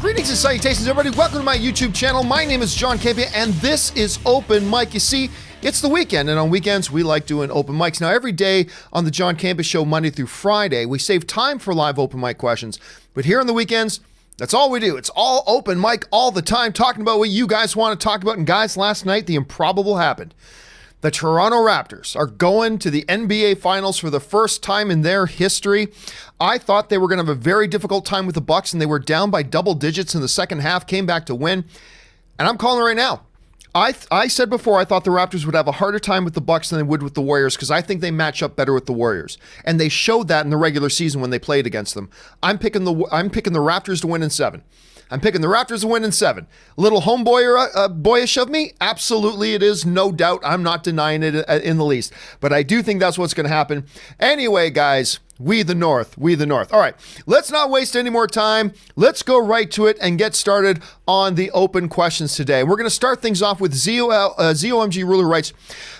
Greetings and salutations, everybody. Welcome to my YouTube channel. My name is John Campea, and this is Open Mic. You see, it's the weekend, and on weekends, we like doing open mics. Now, every day on the John Campea Show, Monday through Friday, we save time for live open mic questions. But here on the weekends, that's all we do. It's all open mic all the time, talking about what you guys want to talk about. And guys, last night, the improbable happened. The Toronto Raptors are going to the NBA Finals for the first time in their history. I thought they were going to have a very difficult time with the Bucks, and they were down by double digits in the second half, came back to win. And I'm calling it right now. I said before I thought the Raptors would have a harder time with the Bucks than they would with the Warriors because I think they match up better with the Warriors. And they showed that in the regular season when they played against them. I'm picking the Raptors to win in 7. I'm picking the Raptors to win in 7. A little boyish of me? Absolutely it is, no doubt. I'm not denying it in the least. But I do think that's what's going to happen. Anyway, guys, we the North. All right, let's not waste any more time. Let's go right to it and get started on the open questions today. We're going to start things off with ZOMG Ruler writes,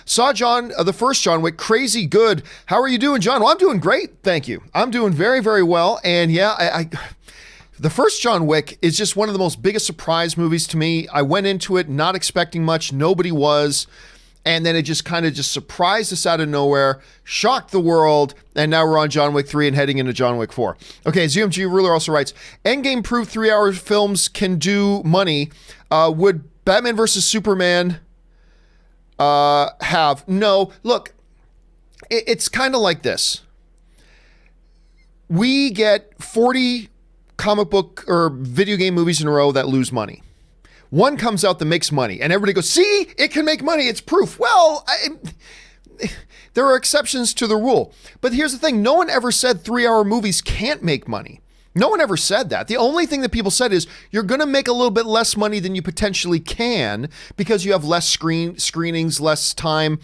saw the first John Wick, crazy good. How are you doing, John? Well, I'm doing great, thank you. I'm doing very, very well. And yeah, the first John Wick is just one of the most biggest surprise movies to me. I went into it not expecting much. Nobody was. And then it just kind of surprised us out of nowhere, shocked the world, and now we're on John Wick 3 and heading into John Wick 4. Okay, ZMG Ruler also writes, Endgame proved 3-hour films can do money. Would Batman versus Superman have? No, look, it's kind of like this. We get 40 comic book or video game movies in a row that lose money. One comes out that makes money, and everybody goes, see, it can make money. It's proof. Well, there are exceptions to the rule. But here's the thing. No one ever said 3-hour movies can't make money. No one ever said that. The only thing that people said is you're going to make a little bit less money than you potentially can because you have less screenings, less time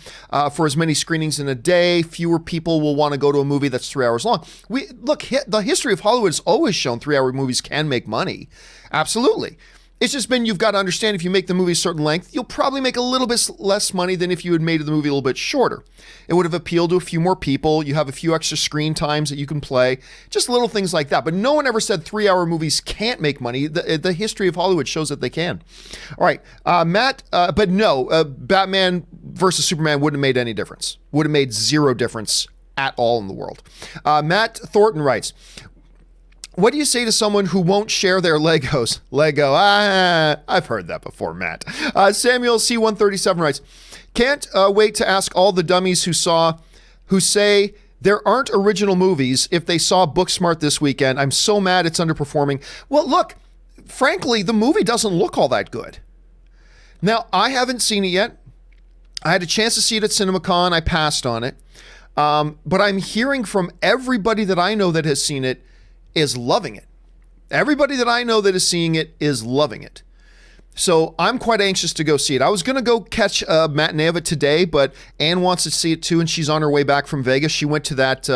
for as many screenings in a day. Fewer people will want to go to a movie that's 3 hours long. The history of Hollywood has always shown 3-hour movies can make money. Absolutely. It's just been, you've got to understand, if you make the movie a certain length, you'll probably make a little bit less money than if you had made the movie a little bit shorter. It would have appealed to a few more people. You have a few extra screen times that you can play, just little things like that. But no one ever said 3-hour movies can't make money. The history of Hollywood shows that they can. All right, Matt, but no, Batman versus Superman wouldn't have made any difference. Would have made zero difference at all in the world. Matt Thornton writes, what do you say to someone who won't share their Legos? Lego, I've heard that before, Matt. Samuel C137 writes, can't wait to ask all the dummies who say there aren't original movies if they saw Booksmart this weekend. I'm so mad it's underperforming. Well, look, frankly, the movie doesn't look all that good. Now, I haven't seen it yet. I had a chance to see it at CinemaCon. I passed on it. But I'm hearing from everybody that I know that has seen it is loving it. Everybody that I know that is seeing it is loving it. So I'm quite anxious to go see it. I was going to go catch a matinee of it today, but Ann wants to see it too, and she's on her way back from Vegas. She went to that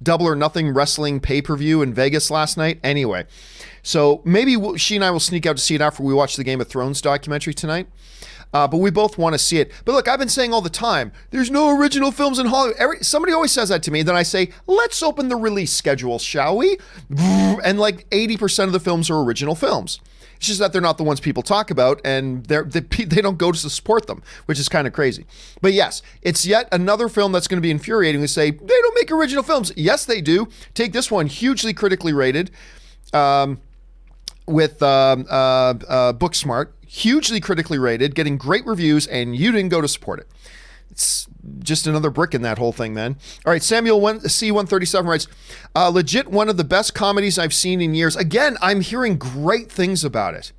Double or Nothing wrestling pay-per-view in Vegas last night. Anyway, so maybe she and I will sneak out to see it after we watch the Game of Thrones documentary tonight. But we both want to see it. But look, I've been saying all the time, there's no original films in Hollywood. Somebody always says that to me. Then I say, let's open the release schedule, shall we? And like 80% of the films are original films. It's just that they're not the ones people talk about, and they don't go to support them, which is kind of crazy. But yes, it's yet another film that's going to be infuriating. We say, they don't make original films. Yes, they do. Take this one, hugely critically rated with Booksmart. Hugely critically rated, getting great reviews, and you didn't go to support it. It's just another brick in that whole thing, man. All right, Samuel C137 writes, legit one of the best comedies I've seen in years. Again, I'm hearing great things about it.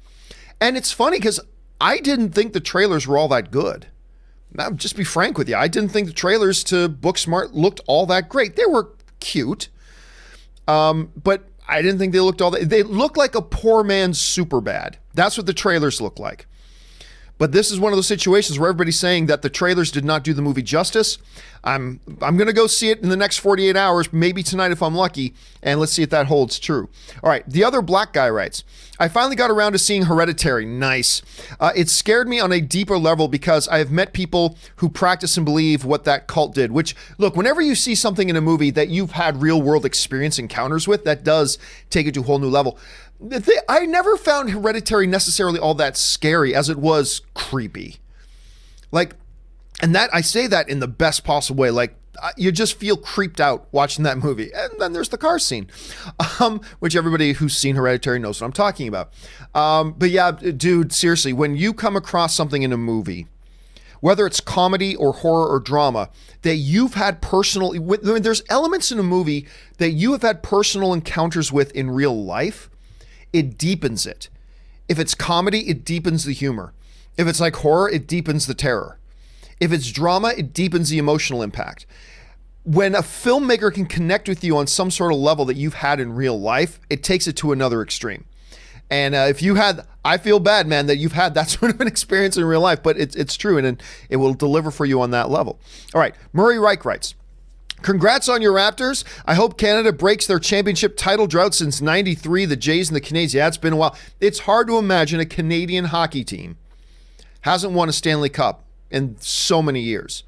And it's funny because I didn't think the trailers were all that good. I'll just be frank with you. I didn't think the trailers to Booksmart looked all that great. They were cute, but I didn't think they looked all that. They looked like a poor man's Superbad. That's what the trailers look like. But this is one of those situations where everybody's saying that the trailers did not do the movie justice. I'm going to go see it in the next 48 hours, maybe tonight if I'm lucky, and let's see if that holds true. All right, the other black guy writes, I finally got around to seeing Hereditary. Nice. It scared me on a deeper level because I have met people who practice and believe what that cult did, which, look, whenever you see something in a movie that you've had real world experience encounters with, that does take it to a whole new level. I never found Hereditary necessarily all that scary as it was creepy. Like, and that I say that in the best possible way. Like, you just feel creeped out watching that movie. And then there's the car scene, which everybody who's seen Hereditary knows what I'm talking about. But yeah, dude, seriously, when you come across something in a movie, whether it's comedy or horror or drama, that you've had there's elements in a movie that you have had personal encounters with in real life, it deepens it. If it's comedy, it deepens the humor. If it's like horror, it deepens the terror. If it's drama, it deepens the emotional impact. When a filmmaker can connect with you on some sort of level that you've had in real life, it takes it to another extreme. And if you had, I feel bad, man, that you've had that sort of an experience in real life, but it's true, and it will deliver for you on that level. All right, Murray Reich writes, congrats on your Raptors. I hope Canada breaks their championship title drought since 93, the Jays and the Canadiens. Yeah, it's been a while. It's hard to imagine a Canadian hockey team hasn't won a Stanley Cup in so many years.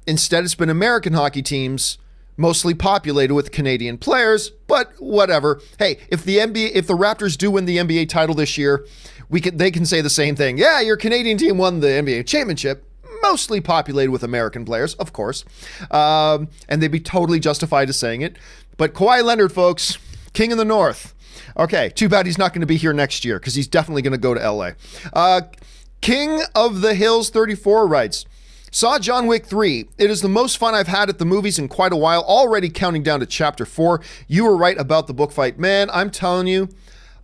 Instead, it's been American hockey teams, mostly populated with Canadian players, but whatever. Hey, if the Raptors do win the NBA title this year, they can say the same thing. Yeah, your Canadian team won the NBA championship, mostly populated with American players, of course. And they'd be totally justified to saying it. But Kawhi Leonard, folks, King of the North. Okay, too bad he's not going to be here next year because he's definitely going to go to LA. King of the Hills 34 writes, saw John Wick 3. It is the most fun I've had at the movies in quite a while, already counting down to chapter 4. You were right about the book fight. Man, I'm telling you,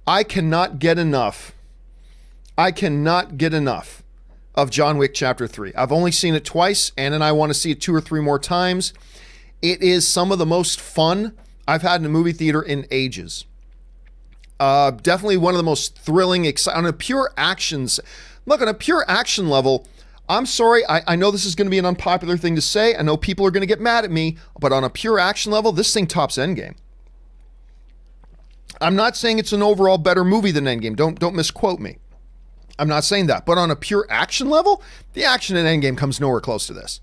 I cannot get enough. I cannot get enough of John Wick chapter 3. I've only seen it twice, and I want to see it 2 or 3 more times. It is some of the most fun I've had in a movie theater in ages. Definitely one of the most thrilling, on a pure actions. Look, on a pure action level, I'm sorry, I know this is going to be an unpopular thing to say. I know people are going to get mad at me, but on a pure action level, this thing tops Endgame. I'm not saying it's an overall better movie than Endgame. Don't misquote me. I'm not saying that. But on a pure action level, the action in Endgame comes nowhere close to this.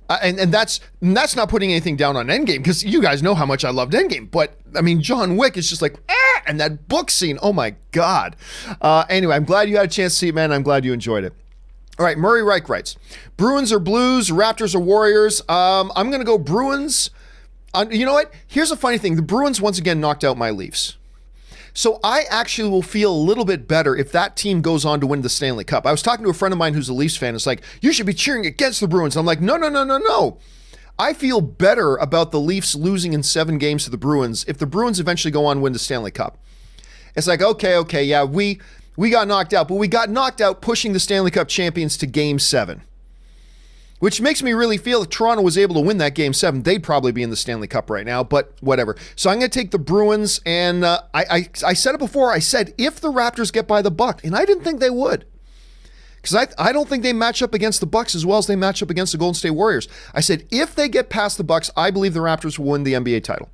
And that's not putting anything down on Endgame, because you guys know how much I loved Endgame. But, I mean, John Wick is just like, and that book scene, oh my God. Anyway, I'm glad you had a chance to see it, man. I'm glad you enjoyed it. All right, Murray Reich writes, Bruins are Blues, Raptors are Warriors. I'm going to go Bruins. You know what? Here's a funny thing. The Bruins once again knocked out my Leafs. So I actually will feel a little bit better if that team goes on to win the Stanley Cup. I was talking to a friend of mine who's a Leafs fan. It's like, you should be cheering against the Bruins. I'm like, no. I feel better about the Leafs losing in 7 games to the Bruins if the Bruins eventually go on and win the Stanley Cup. It's like, okay, yeah, we got knocked out, but we got knocked out pushing the Stanley Cup champions to Game 7. Which makes me really feel if Toronto was able to win that Game 7, they'd probably be in the Stanley Cup right now, but whatever. So I'm going to take the Bruins, and I said it before. I said if the Raptors get by the Bucks, and I didn't think they would. Because I don't think they match up against the Bucks as well as they match up against the Golden State Warriors. I said if they get past the Bucks, I believe the Raptors will win the NBA title.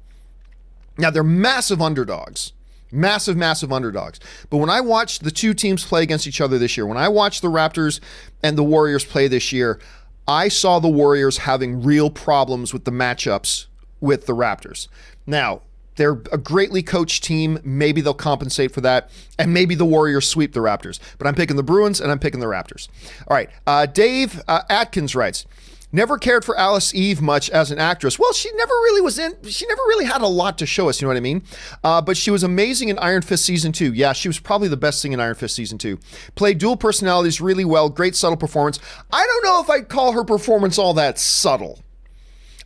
Now, they're massive underdogs. Massive underdogs. But when I watched the two teams play against each other this year, when I watched the Raptors and the Warriors play this year, I saw the Warriors having real problems with the matchups with the Raptors. Now, they're a greatly coached team. Maybe they'll compensate for that, and maybe the Warriors sweep the Raptors. But I'm picking the Bruins, and I'm picking the Raptors. All right, Dave Atkins writes, never cared for Alice Eve much as an actress. Well, she never really had a lot to show us, you know what I mean? But she was amazing in Iron Fist Season 2. Yeah, she was probably the best thing in Iron Fist Season 2. Played dual personalities really well, great subtle performance. I don't know if I'd call her performance all that subtle.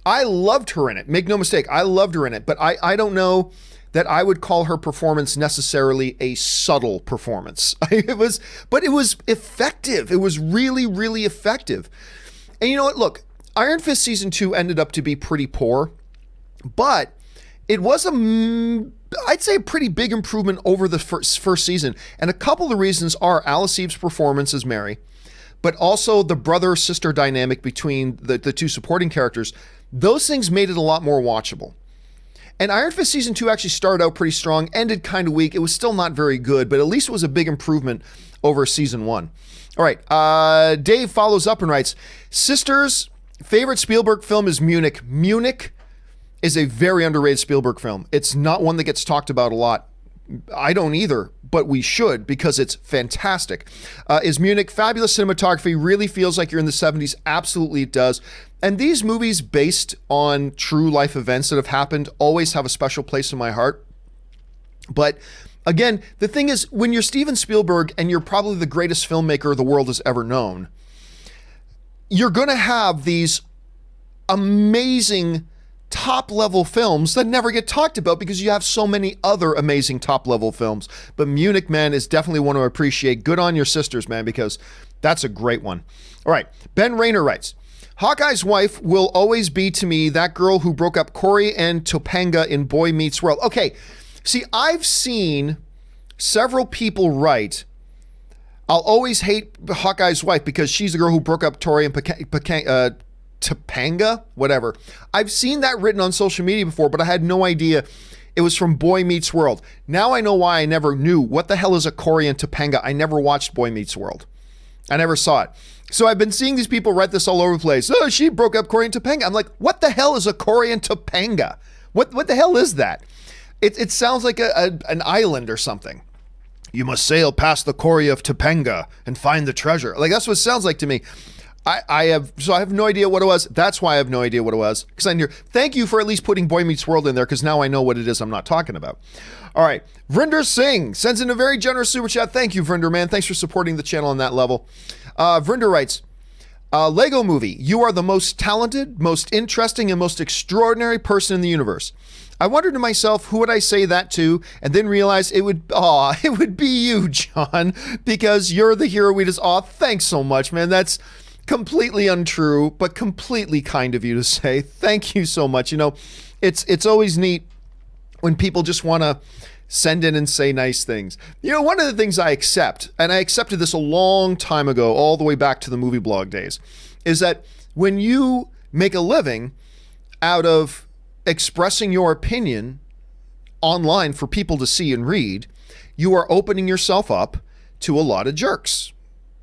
I loved her in it, make no mistake, I loved her in it, but I don't know that I would call her performance necessarily a subtle performance. It was effective. It was really, really effective. And you know what? Look, Iron Fist Season 2 ended up to be pretty poor, but it was I'd say a pretty big improvement over the first season. And a couple of the reasons are Alice Eve's performance as Mary, but also the brother-sister dynamic between the two supporting characters. Those things made it a lot more watchable. And Iron Fist Season 2 actually started out pretty strong, ended kind of weak. It was still not very good, but at least it was a big improvement over Season 1. All right, Dave follows up and writes, Sisters, favorite Spielberg film is Munich. Munich is a very underrated Spielberg film. It's not one that gets talked about a lot. I don't either, but we should because it's fantastic. Is Munich fabulous cinematography? Really feels like you're in the 70s. Absolutely it does. And these movies based on true life events that have happened always have a special place in my heart. But again, the thing is, when you're Steven Spielberg and you're probably the greatest filmmaker the world has ever known, you're going to have these amazing top-level films that never get talked about because you have so many other amazing top-level films. But Munich, man, is definitely one to appreciate. Good on your sisters, man, because that's a great one. All right, Ben Rayner writes, Hawkeye's wife will always be to me that girl who broke up Corey-Anne Topanga in Boy Meets World. Okay, see, I've seen several people write, I'll always hate Hawkeye's wife because she's the girl who broke up Tori and Topanga, whatever. I've seen that written on social media before, but I had no idea it was from Boy Meets World. Now I know why I never knew. What the hell is a Corey and Topanga? I never watched Boy Meets World. I never saw it. So I've been seeing these people write this all over the place. Oh, she broke up Corey and Topanga. I'm like, what the hell is a Corey and Topanga? What the hell is that? It sounds like an island or something. You must sail past the Corey of Topanga and find the treasure. Like, that's what it sounds like to me. I have no idea what it was. That's why I have no idea what it was. Because I knew. Thank you for at least putting Boy Meets World in there, because now I know what it is I'm not talking about. All right. Vrinder Singh sends in a very generous super chat. Thank you, Vrinder, man. Thanks for supporting the channel on that level. Vrinder writes, Lego movie. You are the most talented, most interesting, and most extraordinary person in the universe. I wondered to myself, who would I say that to? And then realized it would be you, John, because you're the hero we just, thanks so much, man. That's completely untrue, but completely kind of you to say. Thank you so much. You know, it's always neat when people just want to send in and say nice things. You know, one of the things I accept, and I accepted this a long time ago, all the way back to the movie blog days, is that when you make a living out of expressing your opinion online for people to see and read, you are opening yourself up to a lot of jerks.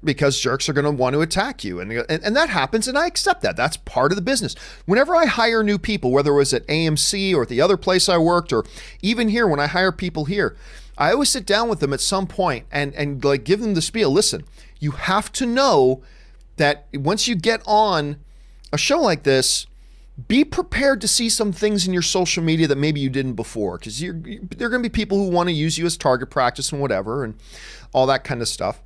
Because jerks are going to want to attack you. And that happens, and I accept that. That's part of the business. Whenever I hire new people, whether it was at AMC or at the other place I worked, or even here when I hire people here, I always sit down with them at some point and like give them the spiel. Listen, you have to know that once you get on a show like this, be prepared to see some things in your social media that maybe you didn't before. Because there are going to be people who want to use you as target practice and whatever and all that kind of stuff.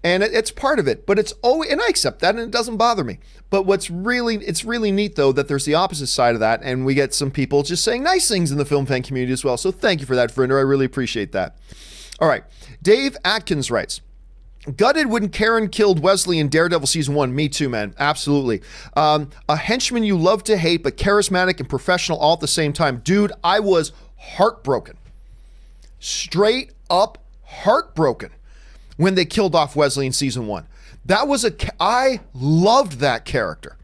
And it's part of it, but it's always, and I accept that and it doesn't bother me. But it's really neat though that there's the opposite side of that, and we get some people just saying nice things in the film fan community as well. So thank you for that, Friender. I really appreciate that. All right. Dave Atkins writes, gutted when Karen killed Wesley in Daredevil season 1. Me too, man. Absolutely. A henchman you love to hate, but charismatic and professional all at the same time. Dude, I was heartbroken. Straight up heartbroken when they killed off Wesley in season 1. I loved that character.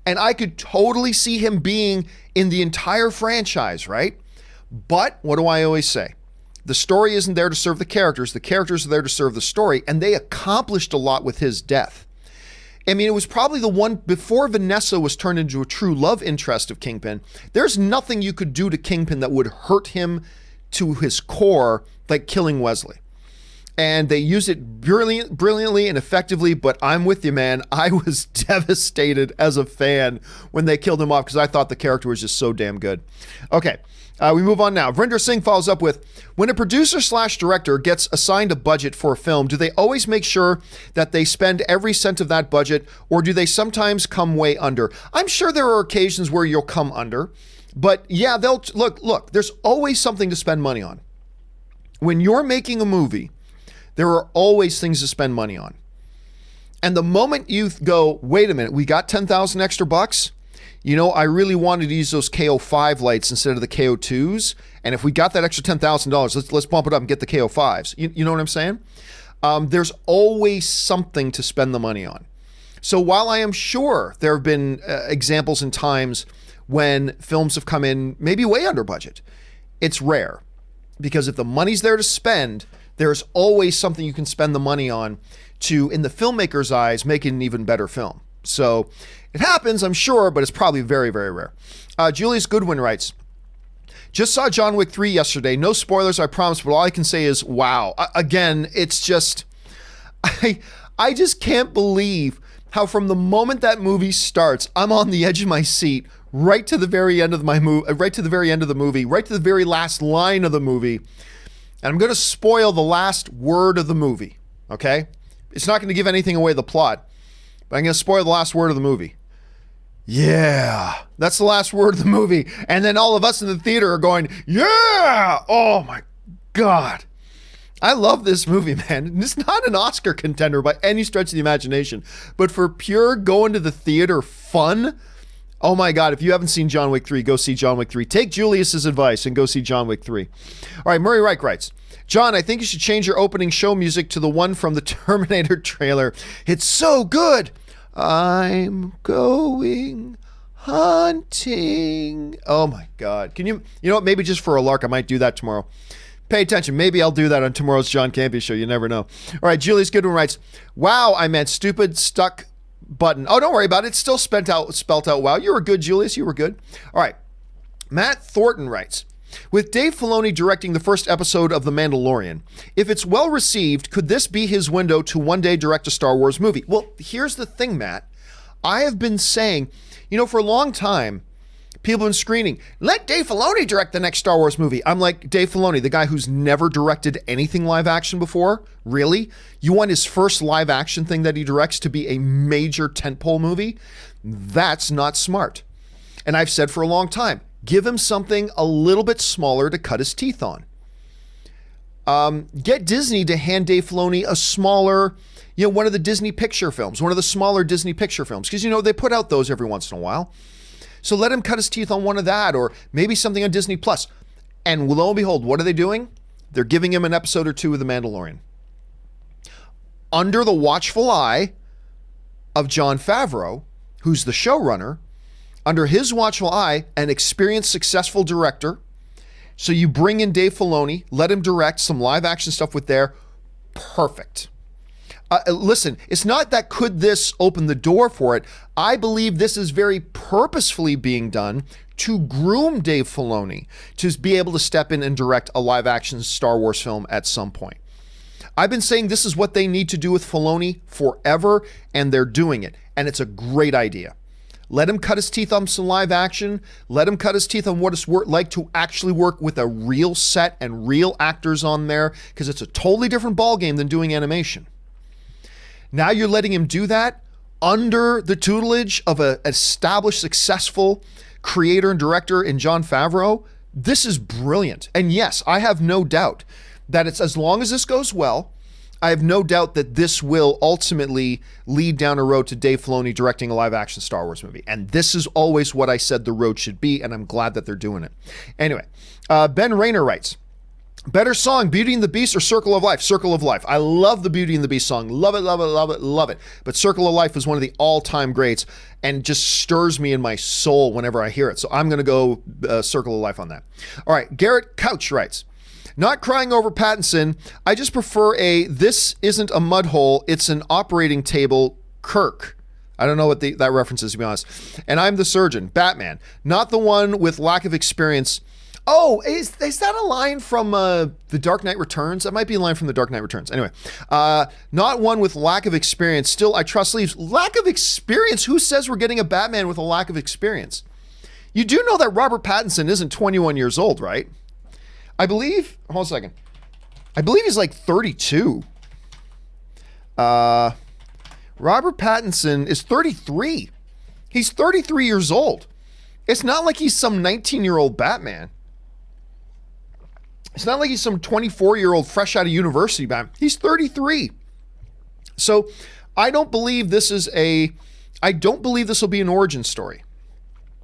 And I could totally see him being in the entire franchise, right? But what do I always say? The story isn't there to serve the characters are there to serve the story, and they accomplished a lot with his death. I mean, it was probably the one before Vanessa was turned into a true love interest of Kingpin. There's nothing you could do to Kingpin that would hurt him to his core like killing Wesley. And they used it brilliantly and effectively, but I'm with you, man. I was devastated as a fan when they killed him off because I thought the character was just so damn good. Okay, we move on now. Vrinder Singh follows up with, when a producer/director gets assigned a budget for a film, do they always make sure that they spend every cent of that budget, or do they sometimes come way under? I'm sure there are occasions where you'll come under, but yeah, they'll look, there's always something to spend money on. When you're making a movie, there are always things to spend money on. And the moment you go, wait a minute, we got 10,000 extra bucks. You know, I really wanted to use those KO5 lights instead of the KO2s. And if we got that extra $10,000, let's bump it up and get the KO5s. You know what I'm saying? There's always something to spend the money on. So while I am sure there have been examples and times when films have come in maybe way under budget, it's rare. Because if the money's there to spend, there's always something you can spend the money on to, in the filmmaker's eyes, make it an even better film. So it happens, I'm sure, but it's probably very, very rare. Julius Goodwin writes, Just saw John Wick 3 yesterday. No spoilers, I promise, but all I can say is, wow. Again, it's just, I just can't believe how from the moment that movie starts, I'm on the edge of my seat right to the very end of my movie, right to the very end of the movie, right to the very last line of the movie. And I'm going to spoil the last word of the movie, okay? It's not going to give anything away the plot, but I'm going to spoil the last word of the movie. Yeah, that's the last word of the movie. And then all of us in the theater are going, yeah! Oh my God. I love this movie, man. It's not an Oscar contender by any stretch of the imagination, but for pure going to the theater fun, oh my God, if you haven't seen John Wick 3, go see John Wick 3. Take Julius's advice and go see John Wick 3. All right, Murray Reich writes, John, I think you should change your opening show music to the one from the Terminator trailer. It's so good. I'm going hunting. Oh my God. Can you know what? Maybe just for a lark, I might do that tomorrow. Pay attention. Maybe I'll do that on tomorrow's John Campea Show. You never know. All right. Julius Goodwin writes, wow, I meant stupid stuck button. Oh, don't worry about it. It's still spelt out. Wow. You were good, Julius. You were good. All right. Matt Thornton writes, with Dave Filoni directing the first episode of The Mandalorian, if it's well received, could this be his window to one day direct a Star Wars movie? Well, here's the thing, Matt. I have been saying, for a long time, people have been screaming, let Dave Filoni direct the next Star Wars movie. I'm like, Dave Filoni, the guy who's never directed anything live action before? Really? You want his first live action thing that he directs to be a major tentpole movie? That's not smart. And I've said for a long time, give him something a little bit smaller to cut his teeth on. Get Disney to hand Dave Filoni a smaller, one of the Disney picture films, one of the smaller Disney picture films. Because, they put out those every once in a while. So let him cut his teeth on one of that, or maybe something on Disney Plus. And lo and behold, what are they doing? They're giving him an episode or two of The Mandalorian. Under the watchful eye of Jon Favreau, who's the showrunner, under his watchful eye, an experienced, successful director. So you bring in Dave Filoni, let him direct some live action stuff with there. Perfect. Listen, it's not that could this open the door for it. I believe this is very purposefully being done to groom Dave Filoni to be able to step in and direct a live action Star Wars film at some point. I've been saying this is what they need to do with Filoni forever, and they're doing it. And it's a great idea. Let him cut his teeth on some live action. Let him cut his teeth on what it's like to actually work with a real set and real actors on there, because it's a totally different ballgame than doing animation. Now you're letting him do that under the tutelage of an established, successful creator and director in Jon Favreau. This is brilliant. And yes, I have no doubt that it's, as long as this goes well, I have no doubt that this will ultimately lead down a road to Dave Filoni directing a live action Star Wars movie. And this is always what I said the road should be, and I'm glad that they're doing it. Anyway, Ben Rayner writes, better song, Beauty and the Beast or Circle of Life? Circle of Life. I love the Beauty and the Beast song. Love it, love it, love it, love it. But Circle of Life is one of the all-time greats and just stirs me in my soul whenever I hear it. So I'm going to go Circle of Life on that. All right, Garrett Couch writes, not crying over Pattinson. I just prefer this isn't a mud hole, it's an operating table, Kirk. I don't know what that reference is, to be honest. And I'm the surgeon, Batman. Not the one with lack of experience. Oh, is that a line from The Dark Knight Returns? That might be a line from The Dark Knight Returns. Anyway, not one with lack of experience. Still, I trust leaves. Lack of experience? Who says we're getting a Batman with a lack of experience? You do know that Robert Pattinson isn't 21 years old, right? I believe, hold on a second. I believe he's like 32. Robert Pattinson is 33. He's 33 years old. It's not like he's some 19-year-old Batman. It's not like he's some 24-year-old fresh out of university Batman. He's 33. So I don't believe this will be an origin story.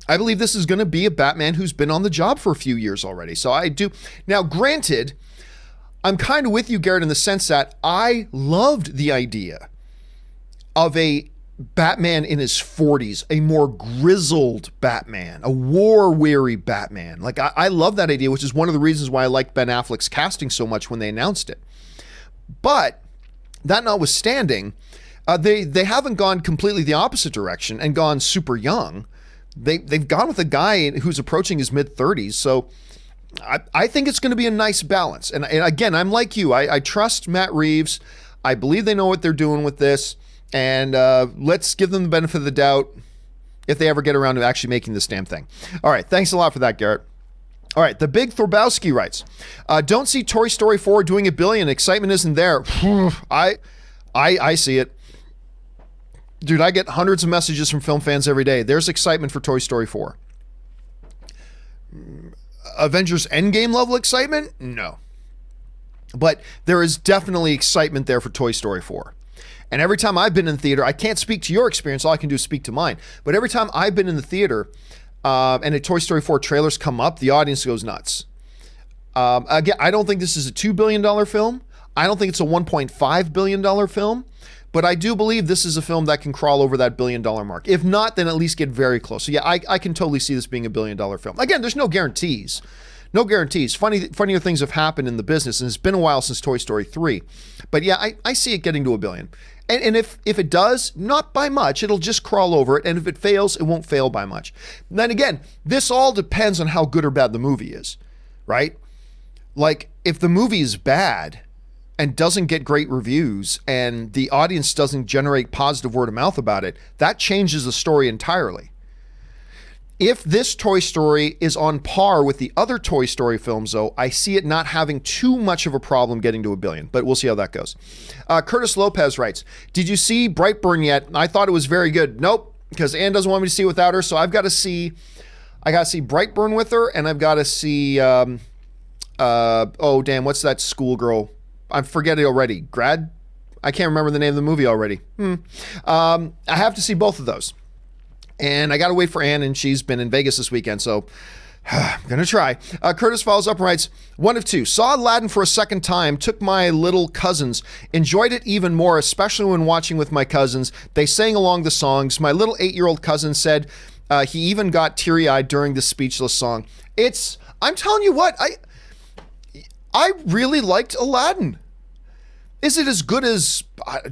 I believe this is going to be a Batman who's been on the job for a few years already. So I do. Now, granted, I'm kind of with you, Garrett, in the sense that I loved the idea of a Batman in his 40s, a more grizzled Batman, a war-weary Batman. Like, I love that idea, which is one of the reasons why I liked Ben Affleck's casting so much when they announced it. But that notwithstanding, they haven't gone completely the opposite direction and gone super young. They've gone with a guy who's approaching his mid-30s. So I think it's going to be a nice balance. And again, I'm like you. I trust Matt Reeves. I believe they know what they're doing with this. And let's give them the benefit of the doubt if they ever get around to actually making this damn thing. All right. Thanks a lot for that, Garrett. All right. The Big Thorbowski writes, don't see Toy Story 4 doing $1 billion. Excitement isn't there. I see it. Dude, I get hundreds of messages from film fans every day. There's excitement for Toy Story 4. Avengers Endgame level excitement? No. But there is definitely excitement there for Toy Story 4. And every time I've been in theater, I can't speak to your experience. All I can do is speak to mine. But every time I've been in the theater and a Toy Story 4 trailers come up, the audience goes nuts. Again, I don't think this is a $2 billion film. I don't think it's a $1.5 billion film. But I do believe this is a film that can crawl over that $1 billion mark. If not, then at least get very close. So yeah, I can totally see this being a $1 billion film. Again, there's no guarantees. No guarantees. Funnier things have happened in the business, and it's been a while since Toy Story 3. But yeah, I see it getting to $1 billion. And if it does, not by much, it'll just crawl over it. And if it fails, it won't fail by much. And then again, this all depends on how good or bad the movie is, right? Like, if the movie is bad and doesn't get great reviews and the audience doesn't generate positive word of mouth about it, that changes the story entirely. If this Toy Story is on par with the other Toy Story films, though, I see it not having too much of a problem getting to $1 billion, but we'll see how that goes. Curtis Lopez writes, did you see Brightburn yet? I thought it was very good. Nope, because Ann doesn't want me to see it without her, so I got to see Brightburn with her, and I've got to see, what's that schoolgirl? I forget it already. I can't remember the name of the movie already. I have to see both of those. And I got to wait for Ann, and she's been in Vegas this weekend, so I'm going to try. Curtis follows up and writes, one of two. Saw Aladdin for a second time, took my little cousins, enjoyed it even more, especially when watching with my cousins. They sang along the songs. My little 8-year-old cousin said he even got teary-eyed during the speechless song. I'm telling you what, I really liked Aladdin. Is it as good as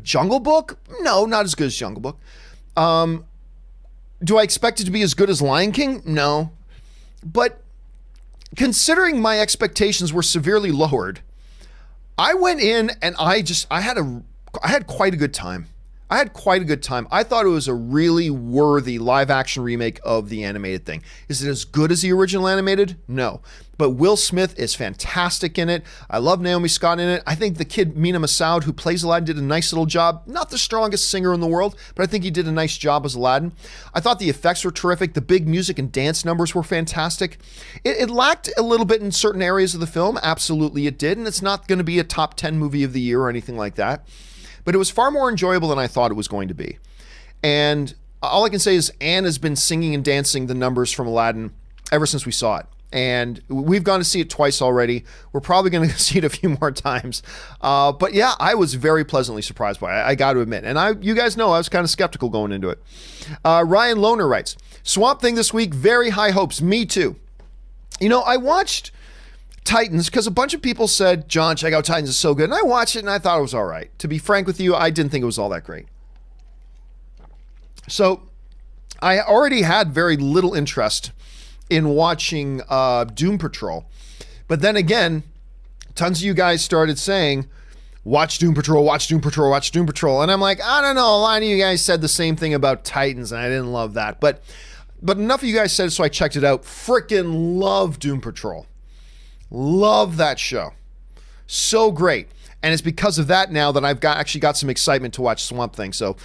Jungle Book? No, not as good as Jungle Book. Do I expect it to be as good as Lion King? No. But considering my expectations were severely lowered, I went in and I had quite a good time. I thought it was a really worthy live action remake of the animated thing. Is it as good as the original animated? No. But Will Smith is fantastic in it. I love Naomi Scott in it. I think the kid Mina Massoud, who plays Aladdin, did a nice little job. Not the strongest singer in the world, but I think he did a nice job as Aladdin. I thought the effects were terrific. The big music and dance numbers were fantastic. It lacked a little bit in certain areas of the film. Absolutely it did. And it's not going to be a top 10 movie of the year or anything like that. But it was far more enjoyable than I thought it was going to be. And all I can say is Anne has been singing and dancing the numbers from Aladdin ever since we saw it. And we've gone to see it twice already. We're probably going to see it a few more times. But yeah, I was very pleasantly surprised by it, I got to admit. And you guys know I was kind of skeptical going into it. Ryan Lohner writes, Swamp Thing this week, very high hopes. Me too. You know, I watched Titans because a bunch of people said, John, check out Titans, it's so good. And I watched it and I thought it was all right. To be frank with you, I didn't think it was all that great. So I already had very little interest in watching Doom Patrol. But then again, tons of you guys started saying, watch Doom Patrol, watch Doom Patrol, watch Doom Patrol. And I'm like, I don't know, a lot of you guys said the same thing about Titans and I didn't love that. But enough of you guys said it, so I checked it out. Frickin' love Doom Patrol. Love that show. So great. And it's because of that now that I've actually got some excitement to watch Swamp Thing. So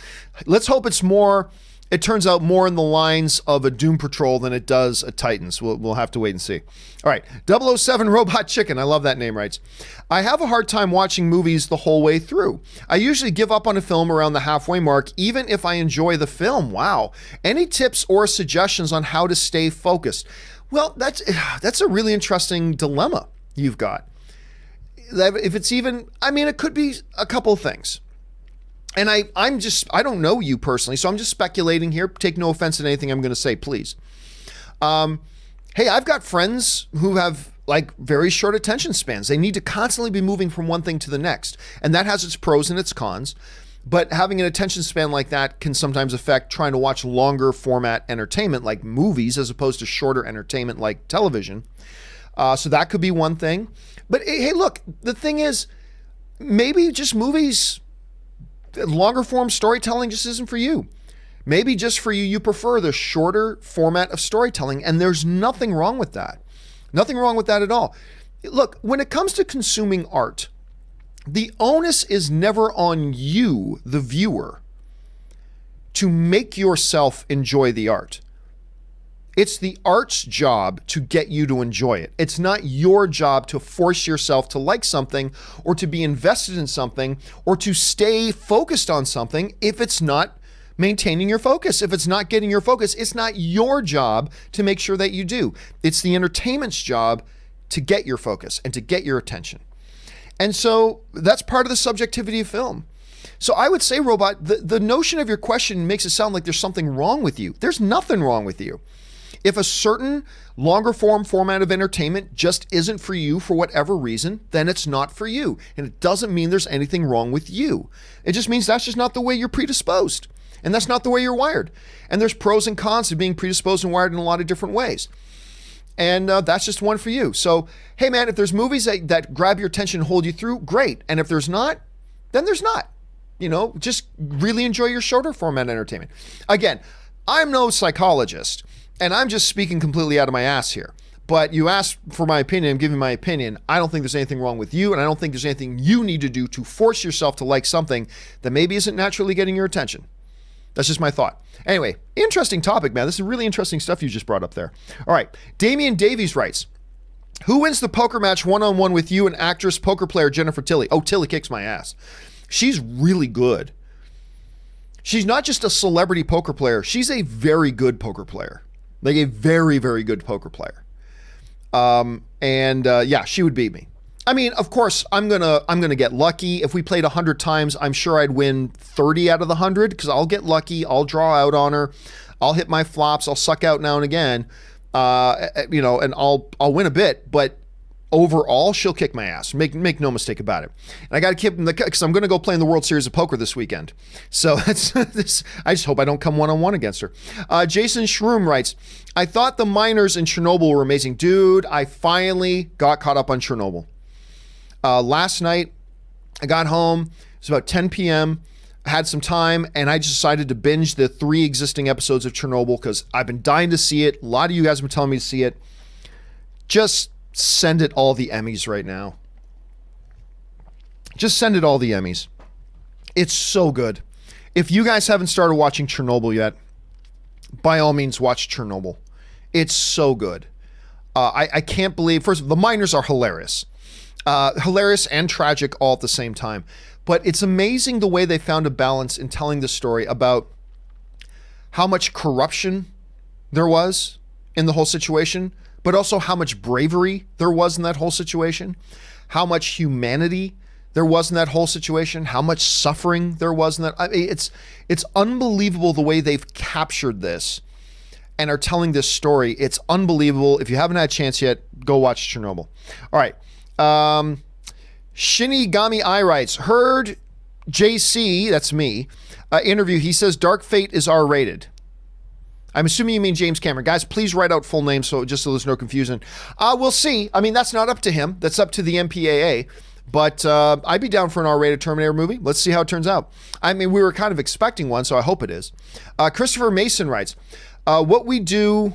let's hope it turns out more in the lines of a Doom Patrol than it does a Titans. We'll have to wait and see. All right. 007 Robot Chicken. I love that name, writes, I have a hard time watching movies the whole way through. I usually give up on a film around the halfway mark, even if I enjoy the film. Wow. Any tips or suggestions on how to stay focused? Well, that's a really interesting dilemma you've got. If it's even, it could be a couple of things. And I don't know you personally, so I'm just speculating here. Take no offense at anything I'm going to say, please. Hey, I've got friends who have very short attention spans. They need to constantly be moving from one thing to the next. And that has its pros and its cons. But having an attention span like that can sometimes affect trying to watch longer format entertainment like movies as opposed to shorter entertainment like television. So that could be one thing. But hey, look, the thing is, maybe just movies, longer form storytelling just isn't for you. Maybe just for you, you prefer the shorter format of storytelling, and there's nothing wrong with that. Nothing wrong with that at all. Look, when it comes to consuming art, the onus is never on you, the viewer, to make yourself enjoy the art. It's the art's job to get you to enjoy it. It's not your job to force yourself to like something or to be invested in something or to stay focused on something if it's not maintaining your focus. If it's not getting your focus, it's not your job to make sure that you do. It's the entertainment's job to get your focus and to get your attention. And so that's part of the subjectivity of film. So I would say, Robot, the notion of your question makes it sound like there's something wrong with you. There's nothing wrong with you. If a certain longer form format of entertainment just isn't for you for whatever reason, then it's not for you. And it doesn't mean there's anything wrong with you. It just means that's just not the way you're predisposed. And that's not the way you're wired. And there's pros and cons to being predisposed and wired in a lot of different ways. And that's just one for you. So, hey man, if there's movies that grab your attention and hold you through, great. And if there's not, then there's not. You know, just really enjoy your shorter format entertainment. Again, I'm no psychologist, and I'm just speaking completely out of my ass here. But you asked for my opinion, I'm giving my opinion. I don't think there's anything wrong with you, and I don't think there's anything you need to do to force yourself to like something that maybe isn't naturally getting your attention. That's just my thought. Anyway, interesting topic, man. This is really interesting stuff you just brought up there. All right, Damian Davies writes, who wins the poker match one-on-one with you and actress poker player Jennifer Tilly? Oh, Tilly kicks my ass. She's really good. She's not just a celebrity poker player. She's a very good poker player. Like a very, very good poker player. Yeah, she would beat me. I mean, of course, I'm gonna get lucky. If we played 100 times, I'm sure I'd win 30 out of the 100 because I'll get lucky. I'll draw out on her. I'll hit my flops. I'll suck out now and again. And I'll win a bit, but overall, she'll kick my ass. Make no mistake about it. And I got to keep because I'm going to go play in the World Series of Poker this weekend. So that's this. I just hope I don't come one-on-one against her. Jason Shroom writes, I thought the miners in Chernobyl were amazing. Dude, I finally got caught up on Chernobyl. Last night, I got home. It was about 10 p.m. I had some time, and I just decided to binge the 3 existing episodes of Chernobyl because I've been dying to see it. A lot of you guys have been telling me to see it. Just send it all the Emmys right now. Just send it all the Emmys. It's so good. If you guys haven't started watching Chernobyl yet, by all means, watch Chernobyl. It's so good. I can't believe, first of all, the miners are hilarious. Hilarious and tragic all at the same time. But it's amazing the way they found a balance in telling the story about how much corruption there was in the whole situation, but also how much bravery there was in that whole situation, how much humanity there was in that whole situation, how much suffering there was in that. I mean, it's unbelievable the way they've captured this and are telling this story. It's unbelievable. If you haven't had a chance yet, go watch Chernobyl. All right. Shinigami I writes, heard JC, that's me, interview. He says Dark Fate is R-rated. I'm assuming you mean James Cameron. Guys, please write out full names so there's no confusion. We'll see. I mean, that's not up to him. That's up to the MPAA. But I'd be down for an R-rated Terminator movie. Let's see how it turns out. I mean, we were kind of expecting one, so I hope it is. Christopher Mason writes, what do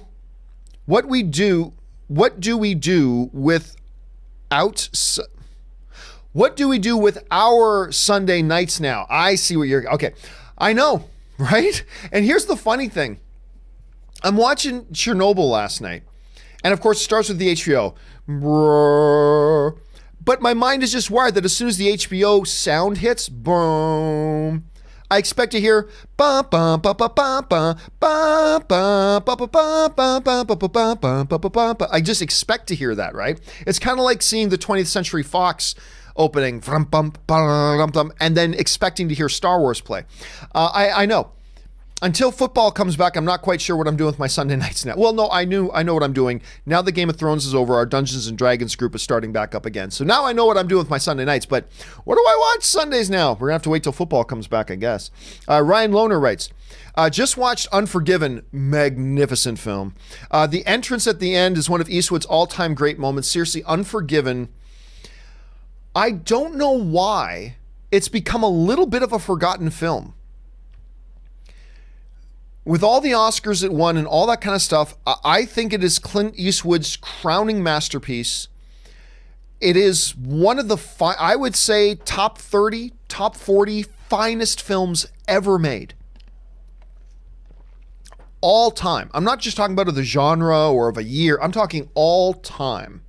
we do with our Sunday nights now? I see what you're, okay. I know, right? And here's the funny thing. I'm watching Chernobyl last night. And of course, it starts with the HBO. But my mind is just wired that as soon as the HBO sound hits, boom, I expect to hear I just expect to hear that, right? It's kind of like seeing the 20th Century Fox opening and then expecting to hear Star Wars play. I know. until football comes back, I'm not quite sure what I'm doing with my Sunday nights now. Well, no, I know what I'm doing. Now the Game of Thrones is over, our Dungeons and Dragons group is starting back up again. So now I know what I'm doing with my Sunday nights, but what do I watch Sundays now? We're going to have to wait till football comes back, I guess. Ryan Lohner writes, just watched Unforgiven, magnificent film. The entrance at the end is one of Eastwood's all-time great moments. Seriously, Unforgiven, I don't know why it's become a little bit of a forgotten film. With all the Oscars it won and all that kind of stuff, I think it is Clint Eastwood's crowning masterpiece. It is one of the, I would say, top 30, top 40 finest films ever made. All time. I'm not just talking about of the genre or of a year. I'm talking all time.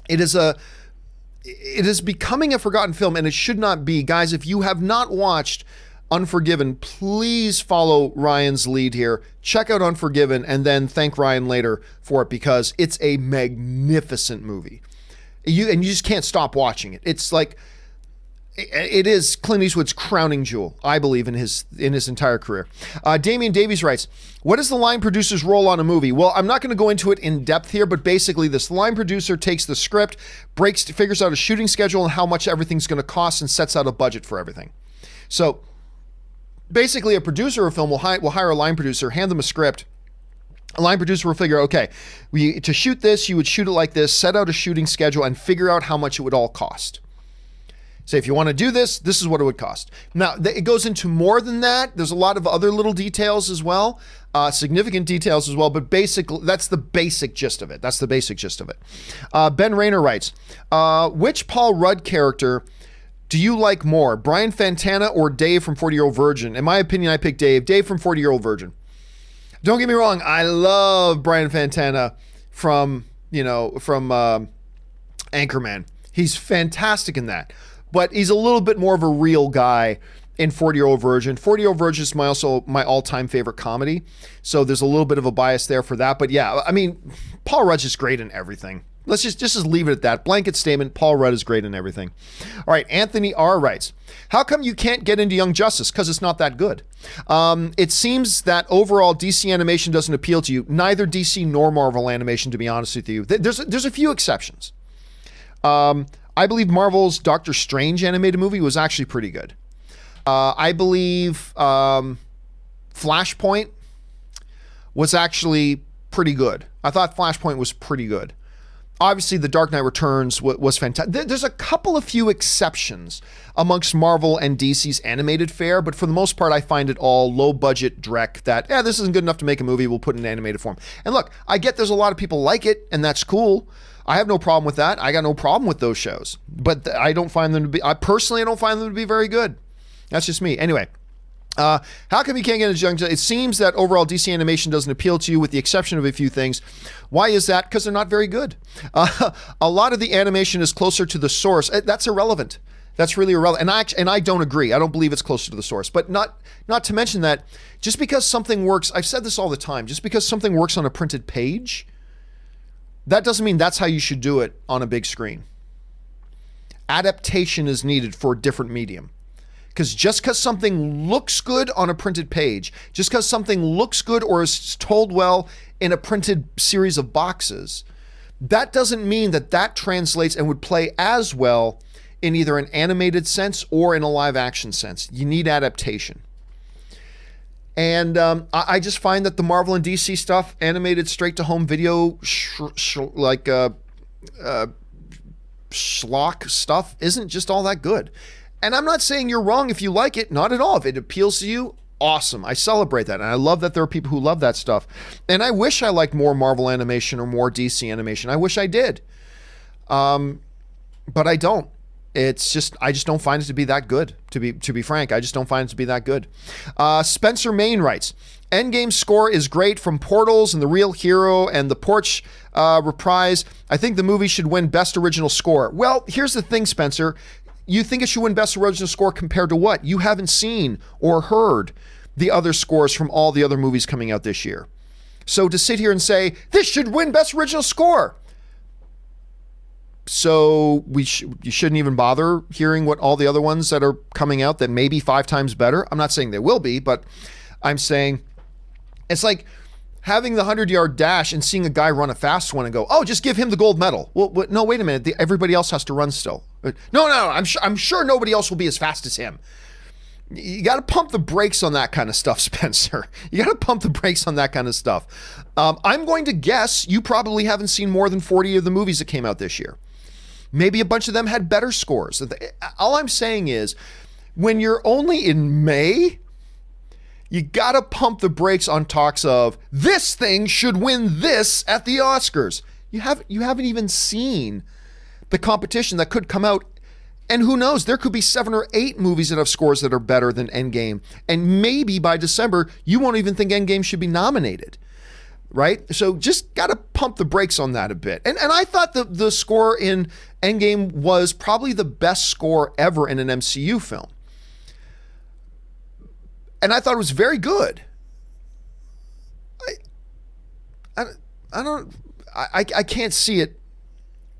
It is becoming a forgotten film, and it should not be. Guys, if you have not watched Unforgiven, please follow Ryan's lead here. Check out Unforgiven and then thank Ryan later for it, because it's a magnificent movie. You just can't stop watching it. It's like, it is Clint Eastwood's crowning jewel, I believe, in his entire career. Damian Davies writes, what is the line producer's role on a movie? Well, I'm not going to go into it in depth here, but basically this line producer takes the script, figures out a shooting schedule and how much everything's going to cost, and sets out a budget for everything. So basically, a producer of a film will hire a line producer, hand them a script. A line producer will figure, okay, to shoot this, you would shoot it like this, set out a shooting schedule, and figure out how much it would all cost. Say, if you want to do this, this is what it would cost. Now, it goes into more than that. There's a lot of other little details as well, significant details as well, but basically, that's the basic gist of it. Ben Rayner writes, which Paul Rudd character do you like more, Brian Fantana or Dave from 40-Year-Old Virgin? In my opinion, I pick Dave. Dave from 40-Year-Old Virgin. Don't get me wrong. I love Brian Fantana from Anchorman. He's fantastic in that. But he's a little bit more of a real guy in 40-Year-Old Virgin. 40-Year-Old Virgin is my all-time favorite comedy. So there's a little bit of a bias there for that. But yeah, I mean, Paul Rudd's just great in everything. Let's just leave it at that. Blanket statement, Paul Rudd is great in everything. All right, Anthony R. writes, how come you can't get into Young Justice? Because it's not that good. It seems that overall DC animation doesn't appeal to you. Neither DC nor Marvel animation, to be honest with you. There's a few exceptions. I believe Marvel's Doctor Strange animated movie was actually pretty good. I believe Flashpoint was actually pretty good. I thought Flashpoint was pretty good. Obviously, The Dark Knight Returns was fantastic. There's a couple of few exceptions amongst Marvel and DC's animated fare, but for the most part, I find it all low-budget dreck that, this isn't good enough to make a movie, we'll put it in animated form. And look, I get there's a lot of people like it, and that's cool. I have no problem with that. I got no problem with those shows. But I don't find them to be, I personally don't find them to be very good. That's just me. Anyway. How come you can't get into Young Justice? It seems that overall DC animation doesn't appeal to you, with the exception of a few things. Why is that? Because they're not very good. A lot of the animation is closer to the source. That's irrelevant. That's really irrelevant. And I don't agree. I don't believe it's closer to the source. But not to mention that just because something works, I've said this all the time, just because something works on a printed page, that doesn't mean that's how you should do it on a big screen. Adaptation is needed for a different medium. Because just because something looks good on a printed page, just because something looks good or is told well in a printed series of boxes, that doesn't mean that translates and would play as well in either an animated sense or in a live action sense. You need adaptation. And I just find that the Marvel and DC stuff, animated straight to home video, schlock stuff, isn't just all that good. And I'm not saying you're wrong if you like it, not at all. If it appeals to you, awesome. I celebrate that. And I love that there are people who love that stuff. And I wish I liked more Marvel animation or more DC animation. I wish I did. But I don't. It's just, I just don't find it to be that good. To be frank, I just don't find it to be that good. Spencer Main writes, Endgame score is great, from Portals and The Real Hero and the Porch reprise. I think the movie should win Best Original Score. Well, here's the thing, Spencer. You think it should win Best Original Score compared to what? You haven't seen or heard the other scores from all the other movies coming out this year. So to sit here and say, this should win Best Original Score, so you shouldn't even bother hearing what all the other ones that are coming out that may be 5 times better. I'm not saying they will be, but I'm saying it's like having the 100-yard dash and seeing a guy run a fast one and go, oh, just give him the gold medal. Well, no, wait a minute. Everybody else has to run still. No, I'm sure nobody else will be as fast as him. You got to pump the brakes on that kind of stuff, Spencer. You got to pump the brakes on that kind of stuff. I'm going to guess you probably haven't seen more than 40 of the movies that came out this year. Maybe a bunch of them had better scores. All I'm saying is, when you're only in May, you got to pump the brakes on talks of this thing should win this at the Oscars. You haven't even seen the competition that could come out. And who knows, there could be 7 or 8 movies that have scores that are better than Endgame. And maybe by December, you won't even think Endgame should be nominated, right? So just got to pump the brakes on that a bit. And I thought the score in Endgame was probably the best score ever in an MCU film. And I thought it was very good. I can't see it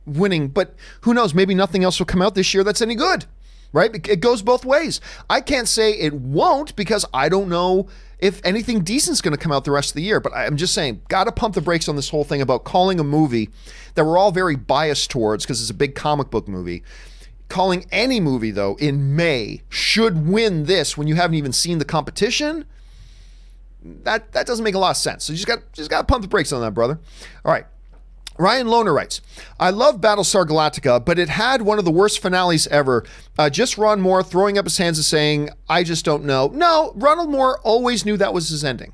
winning, but who knows, maybe nothing else will come out this year that's any good, right? It goes both ways. I can't say it won't because I don't know if anything decent's going to come out the rest of the year, but I'm just saying, got to pump the brakes on this whole thing about calling a movie that we're all very biased towards because it's a big comic book movie. Calling any movie, though, in May should win this when you haven't even seen the competition, that doesn't make a lot of sense. So you just got to pump the brakes on that, brother. All right. Ryan Lohner writes, I love Battlestar Galactica, but it had one of the worst finales ever. Just Ron Moore throwing up his hands and saying, I just don't know. No, Ronald Moore always knew that was his ending.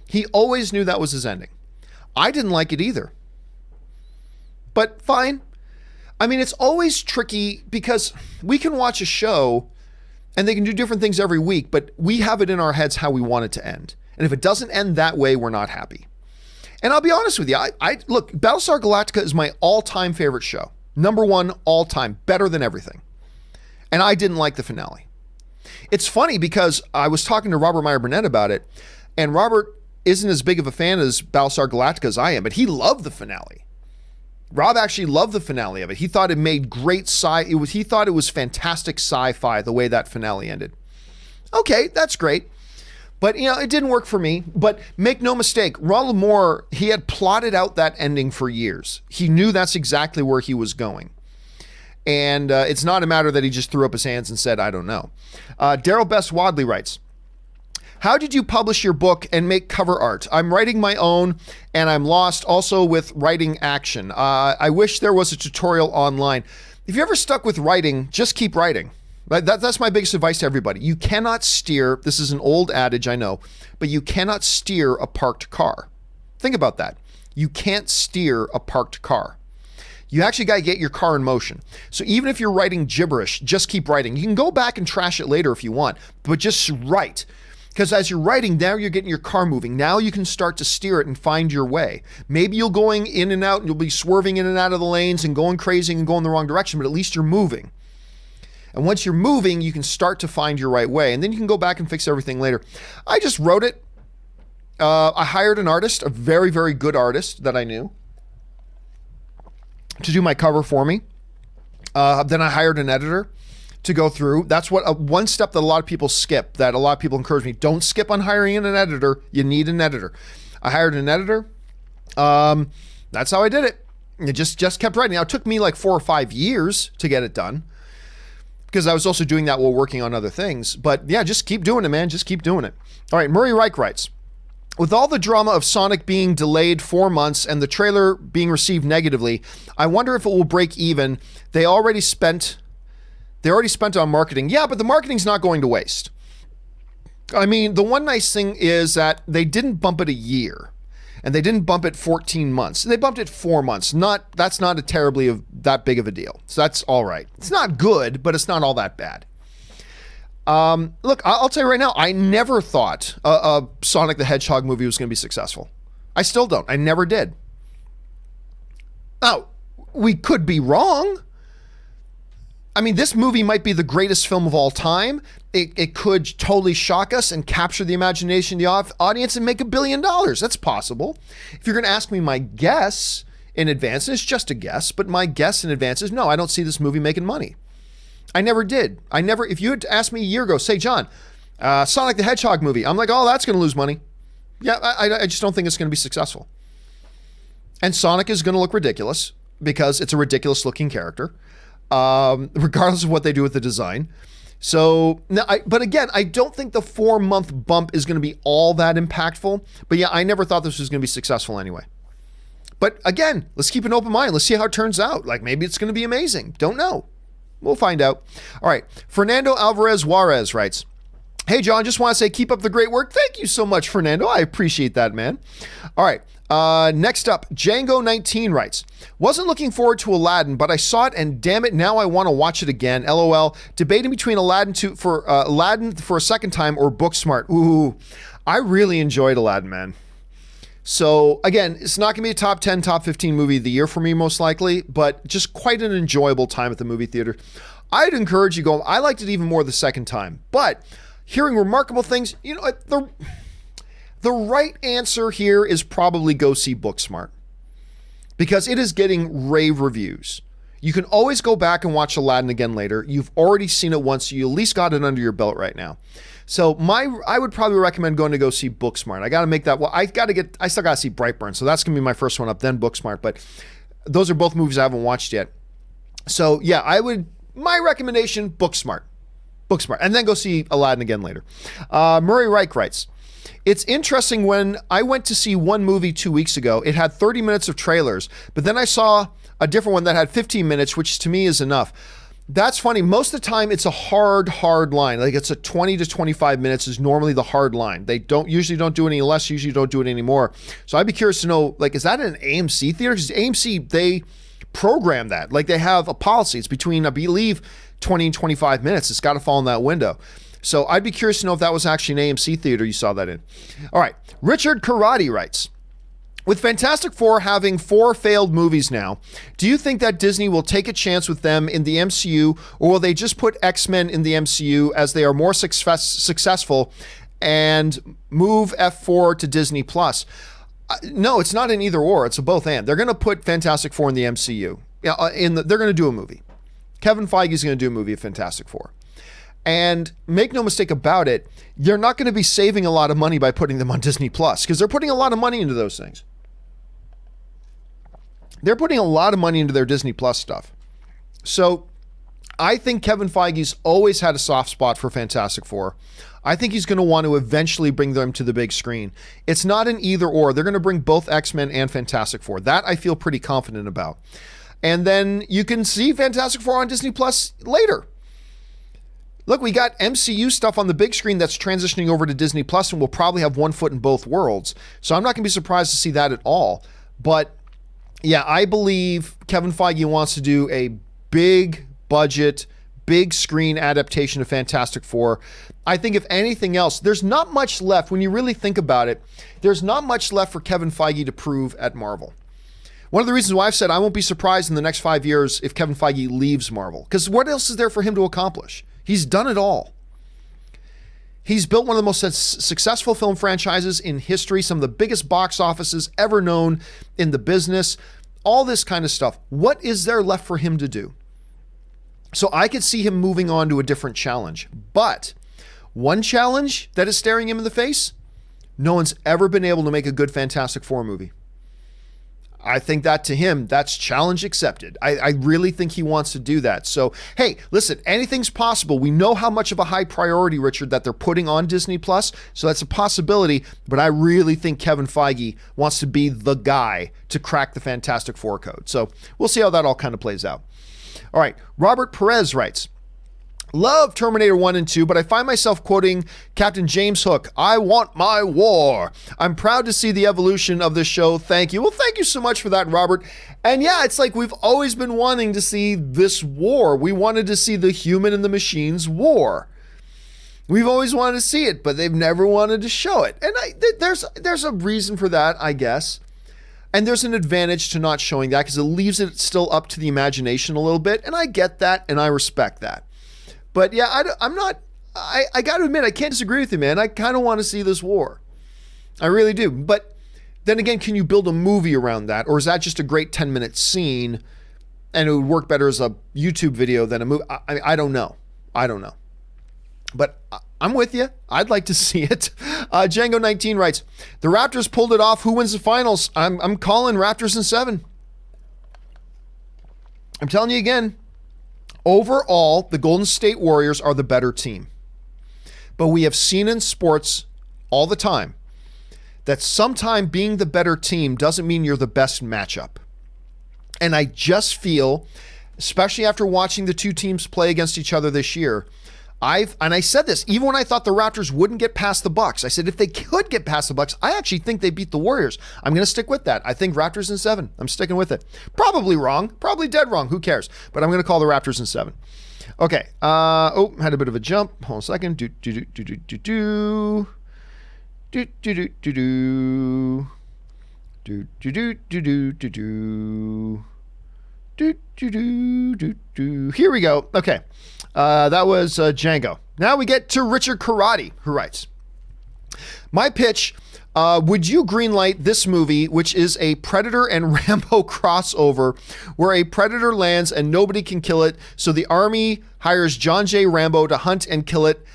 He always knew that was his ending. I didn't like it either. But fine. I mean, it's always tricky because we can watch a show and they can do different things every week, but we have it in our heads how we want it to end. And if it doesn't end that way, we're not happy. And I'll be honest with you, I look, Battlestar Galactica is my all-time favorite show. Number one, all-time, better than everything. And I didn't like the finale. It's funny because I was talking to Robert Meyer Burnett about it, and Robert isn't as big of a fan as Battlestar Galactica as I am, but he loved the finale. Rob actually loved the finale of it. He thought it made great he thought it was fantastic sci-fi the way that finale ended. Okay, that's great. But, it didn't work for me. But make no mistake, Ronald Moore, he had plotted out that ending for years. He knew that's exactly where he was going. And it's not a matter that he just threw up his hands and said, I don't know. Daryl Best Wadley writes, how did you publish your book and make cover art? I'm writing my own and I'm lost also with writing action. I wish there was a tutorial online. If you ever stuck with writing, just keep writing. That's my biggest advice to everybody. You cannot steer, this is an old adage, I know, but you cannot steer a parked car. Think about that. You can't steer a parked car. You actually got to get your car in motion. So even if you're writing gibberish, just keep writing. You can go back and trash it later if you want, but just write. Because as you're writing, now you're getting your car moving. Now you can start to steer it and find your way. Maybe you're going in and out and you'll be swerving in and out of the lanes and going crazy and going the wrong direction, but at least you're moving. And once you're moving, you can start to find your right way. And then you can go back and fix everything later. I just wrote it. I hired an artist, a very, very good artist that I knew, to do my cover for me. Then I hired an editor to go through. That's what one step that a lot of people skip, that a lot of people encourage me. Don't skip on hiring an editor. You need an editor. I hired an editor. That's how I did it. It just kept writing. Now, it took me like 4 or 5 years to get it done, because I was also doing that while working on other things. But yeah, just keep doing it, man. Just keep doing it. All right, Murray Reich writes, with all the drama of Sonic being delayed 4 months and the trailer being received negatively, I wonder if it will break even. They already spent on marketing. Yeah, but the marketing's not going to waste. I mean, the one nice thing is that they didn't bump it a year. And they didn't bump it 14 months. They bumped it 4 months. That's not that big of a deal. So that's all right. It's not good, but it's not all that bad. Look, I'll tell you right now, I never thought a Sonic the Hedgehog movie was going to be successful. I still don't. I never did. Now, we could be wrong. I mean, this movie might be the greatest film of all time. It could totally shock us and capture the imagination of the audience and make $1 billion. That's possible. If you're going to ask me my guess in advance, and it's just a guess, but my guess in advance is no, I don't see this movie making money. I never did. If you had asked me a year ago, say, John, Sonic the Hedgehog movie. I'm like, oh, that's going to lose money. Yeah, I just don't think it's going to be successful. And Sonic is going to look ridiculous because it's a ridiculous looking character, regardless of what they do with the design. So, but again, I don't think the 4-month bump is going to be all that impactful. But yeah, I never thought this was going to be successful anyway. But again, let's keep an open mind. Let's see how it turns out. Like maybe it's going to be amazing. Don't know. We'll find out. All right. Fernando Alvarez Juarez writes, hey, John, just want to say keep up the great work. Thank you so much, Fernando. I appreciate that, man. All right. Next up, Django19 writes, wasn't looking forward to Aladdin, but I saw it and damn it, now I want to watch it again. LOL. Debating between Aladdin for a second time or Booksmart. Ooh, I really enjoyed Aladdin, man. So again, it's not going to be a top 10, top 15 movie of the year for me, most likely, but just quite an enjoyable time at the movie theater. I'd encourage you to go. I liked it even more the second time, but hearing remarkable things, you know, the right answer here is probably go see Booksmart because it is getting rave reviews. You can always go back and watch Aladdin again later. You've already seen it once. So you at least got it under your belt right now. So I would probably recommend going to go see Booksmart. I got to make that. Well, I still got to see Brightburn. So that's going to be my first one up, then Booksmart. But those are both movies I haven't watched yet. So yeah, my recommendation, Booksmart, and then go see Aladdin again later. Murray Reich writes, it's interesting when I went to see one movie 2 weeks ago, it had 30 minutes of trailers, but then I saw a different one that had 15 minutes, which to me is enough. That's funny. Most of the time it's a hard line. Like it's a 20 to 25 minutes is normally the hard line. They usually don't do any less, usually don't do it anymore. So I'd be curious to know, like, is that an AMC theater? Because AMC, they program that. Like they have a policy. It's between, I believe, 20 and 25 minutes. It's got to fall in that window. So I'd be curious to know if that was actually an AMC theater you saw that in. All right. Richard Karate writes, with Fantastic Four having 4 failed movies now, do you think that Disney will take a chance with them in the MCU, or will they just put X-Men in the MCU as they are more successful and move F4 to Disney+? No, it's not an either or. It's a both and. They're going to put Fantastic Four in the MCU. Yeah, they're going to do a movie. Kevin Feige is going to do a movie of Fantastic Four. And make no mistake about it, you're not going to be saving a lot of money by putting them on Disney Plus because they're putting a lot of money into those things. They're putting a lot of money into their Disney Plus stuff. So I think Kevin Feige's always had a soft spot for Fantastic Four. I think he's going to want to eventually bring them to the big screen. It's not an either or. They're going to bring both X-Men and Fantastic Four. That I feel pretty confident about. And then you can see Fantastic Four on Disney Plus later. Look, we got MCU stuff on the big screen that's transitioning over to Disney Plus, and we'll probably have one foot in both worlds. So I'm not going to be surprised to see that at all. But yeah, I believe Kevin Feige wants to do a big budget, big screen adaptation of Fantastic Four. I think if anything else, there's not much left. When you really think about it, there's not much left for Kevin Feige to prove at Marvel. One of the reasons why I've said I won't be surprised in the next 5 years if Kevin Feige leaves Marvel. Because what else is there for him to accomplish? He's done it all. He's built one of the most successful film franchises in history, some of the biggest box offices ever known in the business, all this kind of stuff. What is there left for him to do? So I could see him moving on to a different challenge. But one challenge that is staring him in the face, no one's ever been able to make a good Fantastic Four movie. I think that to him, that's challenge accepted. I really think he wants to do that. So, hey, listen, anything's possible. We know how much of a high priority, Richard, that they're putting on Disney Plus. So that's a possibility. But I really think Kevin Feige wants to be the guy to crack the Fantastic Four code. So we'll see how that all kind of plays out. All right. Robert Perez writes, love Terminator 1 and 2, but I find myself quoting Captain James Hook, I want my war. I'm proud to see the evolution of this show. Thank you. Well, thank you so much for that, Robert. And yeah, it's like we've always been wanting to see this war. We wanted to see the human and the machines war. We've always wanted to see it, but they've never wanted to show it. And there's a reason for that, I guess. And there's an advantage to not showing that because it leaves it still up to the imagination a little bit. And I get that and I respect that. But yeah, I got to admit, I can't disagree with you, man. I kind of want to see this war. I really do. But then again, can you build a movie around that? Or is that just a great 10-minute scene and it would work better as a YouTube video than a movie? I don't know. But I'm with you. I'd like to see it. Django 19 writes, the Raptors pulled it off. Who wins the finals? I'm calling Raptors in 7. I'm telling you again, overall, the Golden State Warriors are the better team. But we have seen in sports all the time that sometime being the better team doesn't mean you're the best matchup. And I just feel, especially after watching the two teams play against each other this year, I said this, even when I thought the Raptors wouldn't get past the Bucks, I said if they could get past the Bucks, I actually think they beat the Warriors. I'm going to stick with that. I think Raptors in 7. I'm sticking with it. Probably wrong, probably dead wrong. Who cares? But I'm going to call the Raptors in 7. Okay. Had a bit of a jump. Hold on a second. Do. Here we go. Okay. That was Django. Now we get to Richard Karate, who writes, my pitch, would you greenlight this movie, which is a Predator and Rambo crossover, where a Predator lands and nobody can kill it, so the army hires John J. Rambo to hunt and kill it,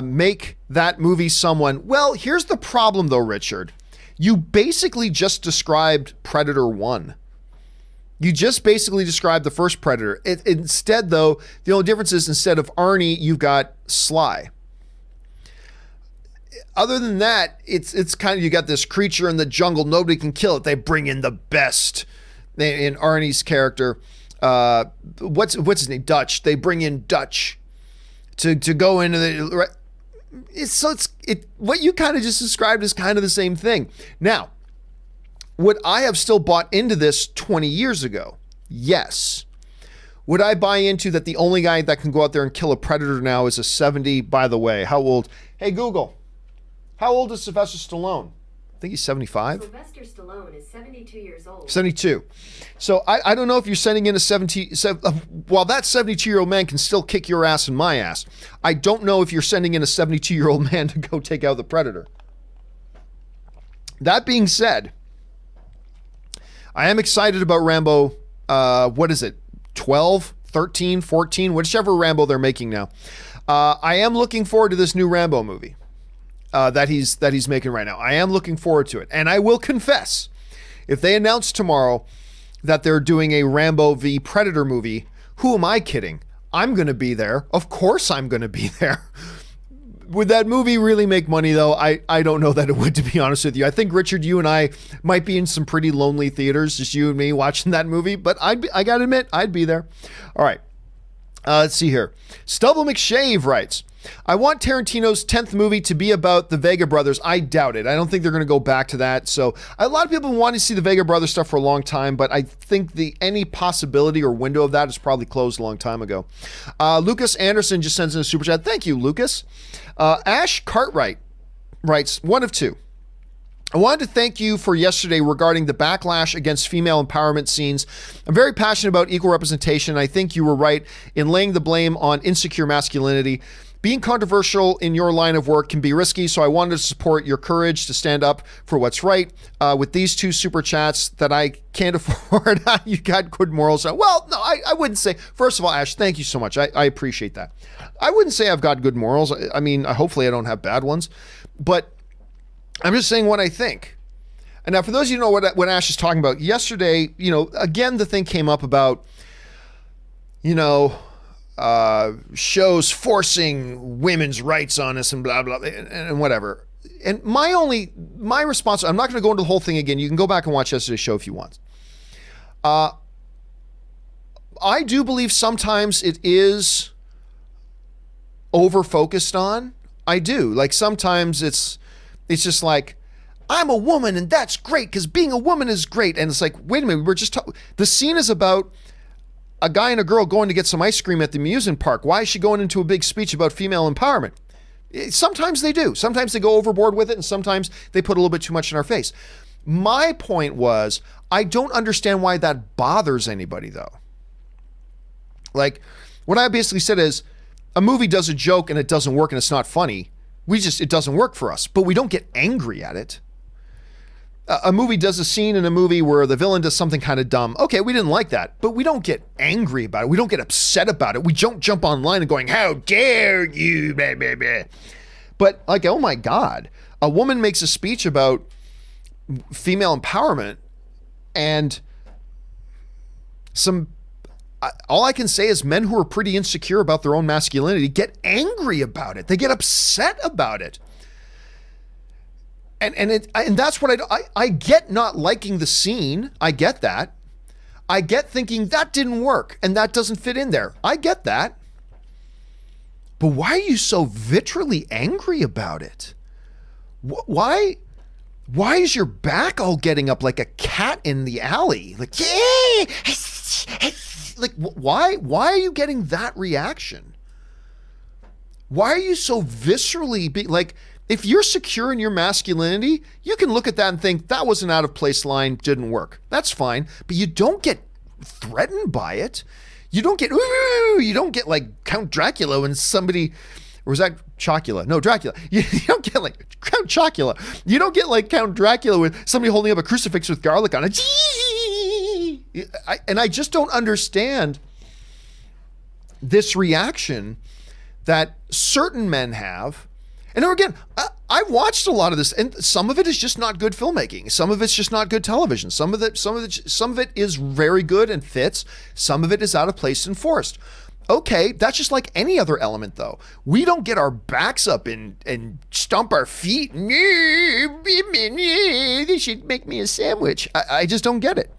make that movie someone? Well, here's the problem, though, Richard. You basically just described Predator 1. You just basically described the first Predator. Instead, though, the only difference is instead of Arnie, you've got Sly. Other than that, it's kind of, you got this creature in the jungle, nobody can kill it. They bring in the best in Arnie's character. What's his name? Dutch. They bring in Dutch to go into the. What you kind of just described is kind of the same thing. Now, would I have still bought into this 20 years ago? Yes. Would I buy into that the only guy that can go out there and kill a predator now is a 70? By the way, how old? Hey, Google, how old is Sylvester Stallone? I think he's 75. Sylvester Stallone is 72 years old. 72. So I don't know if you're sending in a 70, while that 72-year-old man can still kick your ass and my ass, I don't know if you're sending in a 72-year-old man to go take out the predator. That being said, I am excited about Rambo, what is it, 12, 13, 14, whichever Rambo they're making now. I am looking forward to this new Rambo movie that he's making right now. I am looking forward to it. And I will confess, if they announce tomorrow that they're doing a Rambo v. Predator movie, who am I kidding? I'm going to be there. Of course I'm going to be there. Would that movie really make money, though? I don't know that it would, to be honest with you. I think, Richard, you and I might be in some pretty lonely theaters, just you and me watching that movie, but I got to admit, I'd be there. All right. Let's see here. Stubble McShave writes, I want Tarantino's 10th movie to be about the Vega brothers. I doubt it. I don't think they're going to go back to that. So a lot of people want to see the Vega brothers stuff for a long time, but I think any possibility or window of that is probably closed a long time ago. Lucas Anderson just sends in a super chat. Thank you, Lucas. Ash Cartwright writes, one of two. I wanted to thank you for yesterday regarding the backlash against female empowerment scenes. I'm very passionate about equal representation. I think you were right in laying the blame on insecure masculinity. Being controversial in your line of work can be risky, so I wanted to support your courage to stand up for what's right. With these 2 super chats that I can't afford, you got good morals. Well, no, I wouldn't say. First of all, Ash, thank you so much. I appreciate that. I wouldn't say I've got good morals. I mean, hopefully I don't have bad ones, but I'm just saying what I think. And now, for those of you who know what Ash is talking about, yesterday, again, the thing came up about, shows forcing women's rights on us and blah, blah, and whatever. And my response, I'm not going to go into the whole thing again. You can go back and watch yesterday's show if you want. I do believe sometimes it is over-focused on. I do. Like, sometimes it's just like, I'm a woman and that's great because being a woman is great. And it's like, wait a minute, we're just the scene is about a guy and a girl going to get some ice cream at the amusement park. Why is she going into a big speech about female empowerment? Sometimes they do. Sometimes they go overboard with it, and sometimes they put a little bit too much in our face. My point was, I don't understand why that bothers anybody, though. Like, what I basically said is, a movie does a joke and it doesn't work and it's not funny. It doesn't work for us, but we don't get angry at it. A movie does a scene in a movie where the villain does something kind of dumb. Okay, we didn't like that, but we don't get angry about it. We don't get upset about it. We don't jump online and going, how dare you, blah, blah, blah. But like, oh my God, a woman makes a speech about female empowerment, and all I can say is men who are pretty insecure about their own masculinity get angry about it. They get upset about it. And that's what I get not liking the scene. I get that. I get thinking that didn't work and that doesn't fit in there. I get that. But why are you so vitriolly angry about it? Why is your back all getting up like a cat in the alley? Like, yeah! Like, why are you getting that reaction? Why are you so viscerally like, if you're secure in your masculinity, you can look at that and think that was an out of place line, didn't work. That's fine. But you don't get threatened by it. You don't get, ooh, you don't get like Count Dracula when somebody, or was that Chocula? No, Dracula. You don't get like Count Chocula. You don't get like Count Dracula with somebody holding up a crucifix with garlic on it. And I just don't understand this reaction that certain men have. And again, I've watched a lot of this, and some of it is just not good filmmaking. Some of it's just not good television. Some of it is very good and fits. Some of it is out of place and forced. Okay, that's just like any other element, though. We don't get our backs up and stomp our feet. They should make me a sandwich. I just don't get it.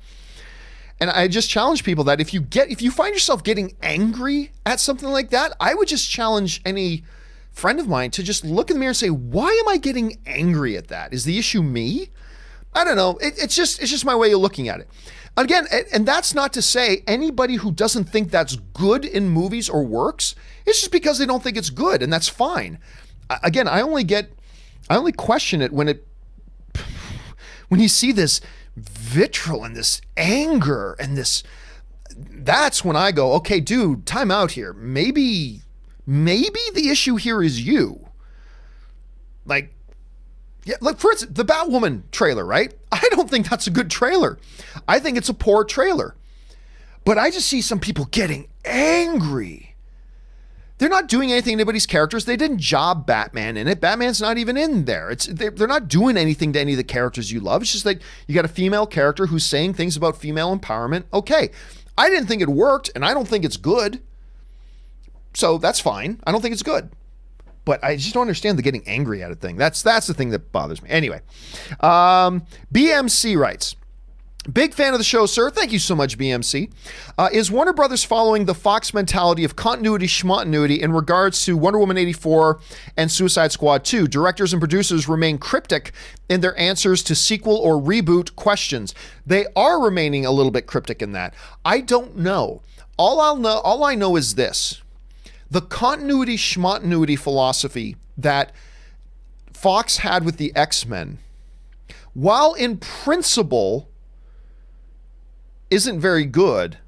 And I just challenge people that if you find yourself getting angry at something like that, I would just challenge any friend of mine to just look in the mirror and say, why am I getting angry at that? Is the issue me? I don't know. It's just my way of looking at it. Again, and that's not to say anybody who doesn't think that's good in movies or works, it's just because they don't think it's good, and that's fine. Again, I only question it when you see this vitriol and this anger and that's when I go, okay, dude, time out here. Maybe the issue here is you. Like, yeah, like for instance, the Batwoman trailer, right? I don't think that's a good trailer. I think it's a poor trailer. But I just see some people getting angry. They're not doing anything to anybody's characters. They didn't job Batman in it. Batman's not even in there. They're not doing anything to any of the characters you love. It's just like you got a female character who's saying things about female empowerment. Okay, I didn't think it worked, and I don't think it's good. So that's fine. I don't think it's good. But I just don't understand the getting angry at it thing. That's the thing that bothers me. Anyway, BMC writes, big fan of the show, sir. Thank you so much, BMC. Is Warner Brothers following the Fox mentality of continuity schmontinuity in regards to Wonder Woman 84 and Suicide Squad 2? Directors and producers remain cryptic in their answers to sequel or reboot questions. They are remaining a little bit cryptic in that. I don't know. All I know is this. The continuity schmontinuity philosophy that Fox had with the X-Men, while in principle isn't very good,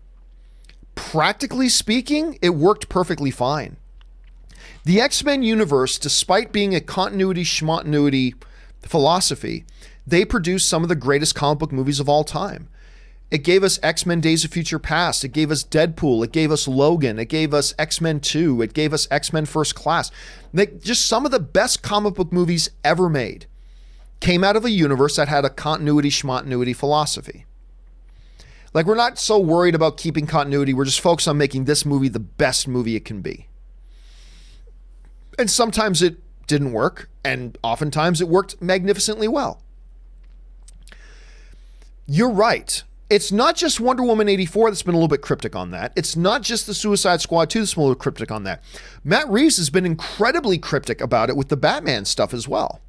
practically speaking, it worked perfectly fine. The X-Men universe, despite being a continuity schmontinuity philosophy, they produced some of the greatest comic book movies of all time. It gave us X-Men Days of Future Past. It gave us Deadpool. It gave us Logan. It gave us X-Men 2. It gave us X-Men First Class. Just some of the best comic book movies ever made came out of a universe that had a continuity schmontinuity philosophy. Like, we're not so worried about keeping continuity. We're just focused on making this movie the best movie it can be. And sometimes it didn't work, and oftentimes it worked magnificently well. You're right. It's not just Wonder Woman 84 that's been a little bit cryptic on that. It's not just the Suicide Squad 2 that's been a little cryptic on that. Matt Reeves has been incredibly cryptic about it with the Batman stuff as well.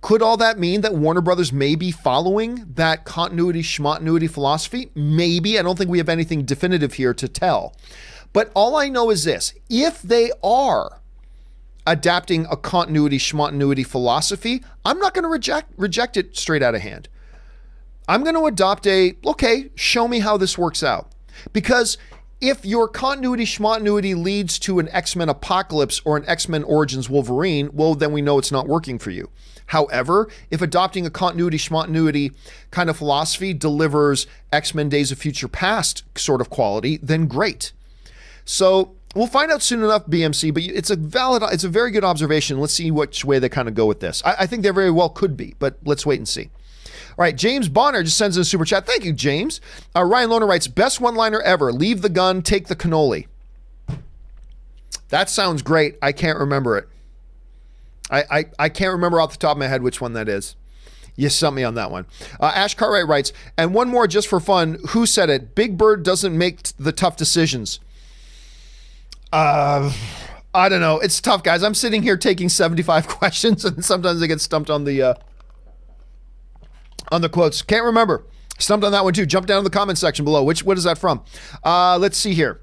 Could all that mean that Warner Brothers may be following that continuity schmontinuity philosophy? Maybe. I don't think we have anything definitive here to tell. But all I know is this. If they are adapting a continuity schmontinuity philosophy, I'm not going to reject it straight out of hand. I'm going to adopt okay, show me how this works out. Because if your continuity schmontinuity leads to an X-Men Apocalypse or an X-Men Origins Wolverine, well, then we know it's not working for you. However, if adopting a continuity schmontinuity kind of philosophy delivers X-Men Days of Future Past sort of quality, then great. So We'll find out soon enough, BMC, but it's a very good observation. Let's see which way they kind of go with this. I think they very well could be, but let's wait and see. All right, James Bonner just sends in a super chat. Thank you, James. Ryan Lohner writes, best one-liner ever. Leave the gun, take the cannoli. That sounds great. I can't remember it. I can't remember off the top of my head which one that is. You stumped me on that one. Ash Cartwright writes, and one more just for fun. Who said it? Big Bird doesn't make the tough decisions. I don't know. It's tough, guys. I'm sitting here taking 75 questions, and sometimes I get stumped on the quotes. Can't remember. Stumped on that one too. Jump down in the comment section below. What is that from? Let's see here.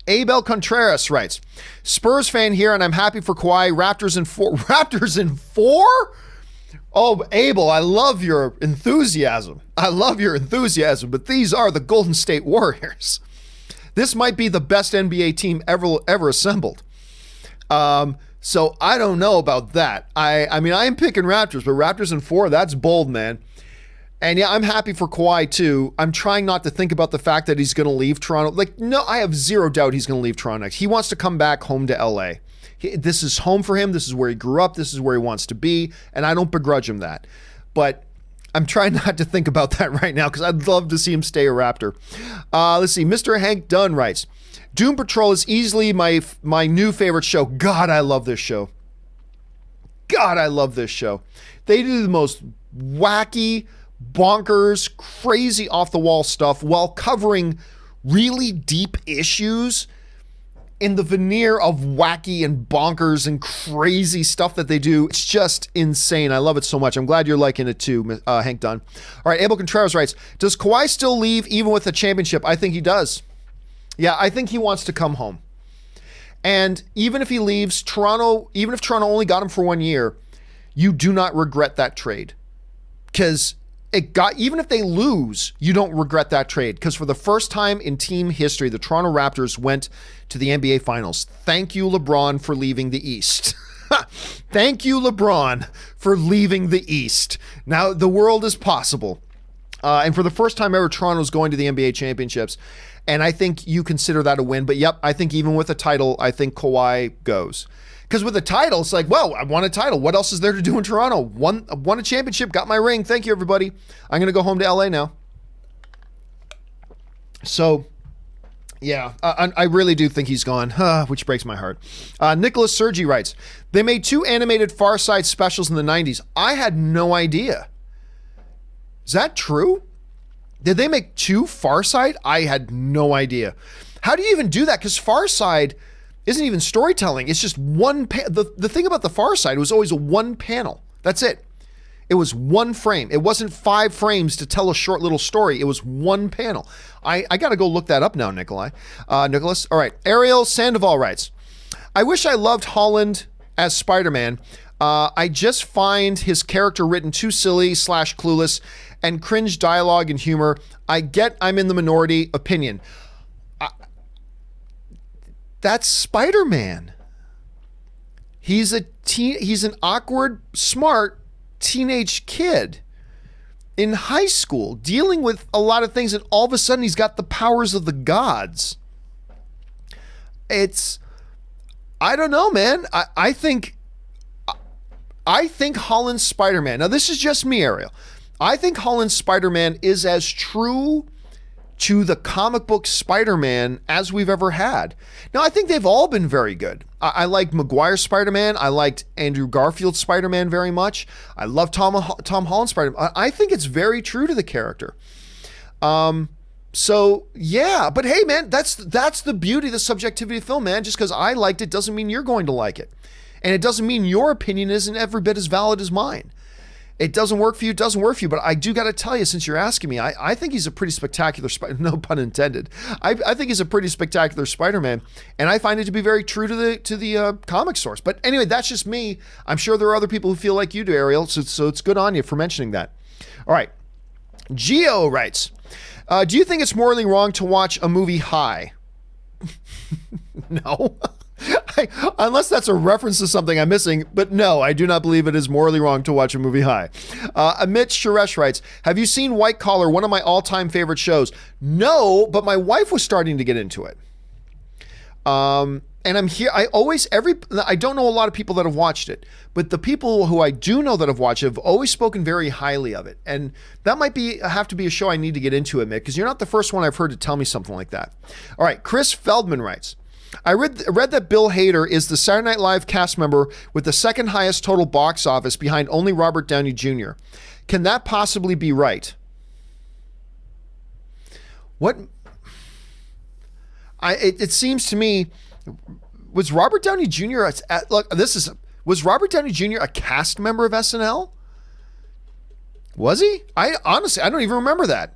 Abel Contreras writes, Spurs fan here, and I'm happy for Kawhi. Raptors in 4. Raptors in 4? Oh, Abel, I love your enthusiasm. But these are the Golden State Warriors. This might be the best NBA team ever assembled. So I don't know about that. I mean, I am picking Raptors, but Raptors in 4, that's bold, man. And yeah, I'm happy for Kawhi too. I'm trying not to think about the fact that he's going to leave Toronto. Like, no, I have zero doubt he's going to leave Toronto next. He wants to come back home to LA. This is home for him. This is where he grew up. This is where he wants to be. And I don't begrudge him that. But I'm trying not to think about that right now because I'd love to see him stay a Raptor. Let's see. Mr. Hank Dunn writes, Doom Patrol is easily my new favorite show. God, I love this show. They do the most wacky, bonkers, crazy off-the-wall stuff while covering really deep issues in the veneer of wacky and bonkers and crazy stuff that they do. It's just insane. I love it so much. I'm glad you're liking it too, Hank Dunn. All right, Abel Contreras writes, does Kawhi still leave even with a championship? I think he does. Yeah, I think he wants to come home. And even if he leaves Toronto, even if Toronto only got him for 1 year, you do not regret that trade. Because even if they lose, you don't regret that trade. Because for the first time in team history, the Toronto Raptors went to the NBA Finals. Thank you, LeBron, for leaving the East. Thank you, LeBron, for leaving the East. Now, the world is possible. And for the first time ever, Toronto's going to the NBA championships. And I think you consider that a win. But yep, I think even with a title, I think Kawhi goes. Because with a title, it's like, well, I won a title. What else is there to do in Toronto? Won a championship, got my ring. Thank you, everybody. I'm going to go home to LA now. So, yeah, I really do think he's gone, which breaks my heart. Nicholas Sergi writes, they made 2 animated Far Side specials in the 90s. I had no idea. Is that true? Did they make 2 Far Side? I had no idea. How do you even do that? Because Far Side isn't even storytelling. It's just one. The thing about the Far Side was always a one panel. That's it. It was one frame. It wasn't 5 frames to tell a short little story. It was one panel. I got to go look that up now, Nicholas. All right. Ariel Sandoval writes, I wish I loved Holland as Spider-Man. I just find his character written too silly / clueless and cringe dialogue and humor. I get I'm in the minority opinion. That's Spider-Man. He's an awkward, smart teenage kid in high school dealing with a lot of things, and all of a sudden he's got the powers of the gods. I don't know, man. I think Holland's Spider-Man. Now this is just me, Ariel. I think Holland's Spider-Man is as true to the comic book Spider-Man as we've ever had. Now, I think they've all been very good. I liked Maguire's Spider-Man. I liked Andrew Garfield's Spider-Man very much. I love Tom Holland's Spider-Man. I think it's very true to the character. So, yeah. But hey, man, that's the beauty of the subjectivity of film, man. Just because I liked it doesn't mean you're going to like it. And it doesn't mean your opinion isn't every bit as valid as mine. It doesn't work for you, it doesn't work for you. But I do got to tell you, since you're asking me, I think he's a pretty spectacular no pun intended. I think he's a pretty spectacular Spider-Man, and I find it to be very true to the comic source. But anyway, that's just me. I'm sure there are other people who feel like you do, Ariel. So it's good on you for mentioning that. All right. Geo writes, do you think it's morally wrong to watch a movie high? No. Unless that's a reference to something I'm missing, but no, I do not believe it is morally wrong to watch a movie high. Amit Suresh writes, have you seen White Collar, one of my all-time favorite shows? No, but my wife was starting to get into it. And I'm here. I don't know a lot of people that have watched it, but the people who I do know that have watched it have always spoken very highly of it. And that might have to be a show I need to get into, Mick, because you're not the first one I've heard to tell me something like that. All right. Chris Feldman writes, I read that Bill Hader is the Saturday Night Live cast member with the second highest total box office behind only Robert Downey Jr. Can that possibly be right? What? It seems to me, was Robert Downey Jr. Was Robert Downey Jr. a cast member of SNL? Was he? I don't even remember that.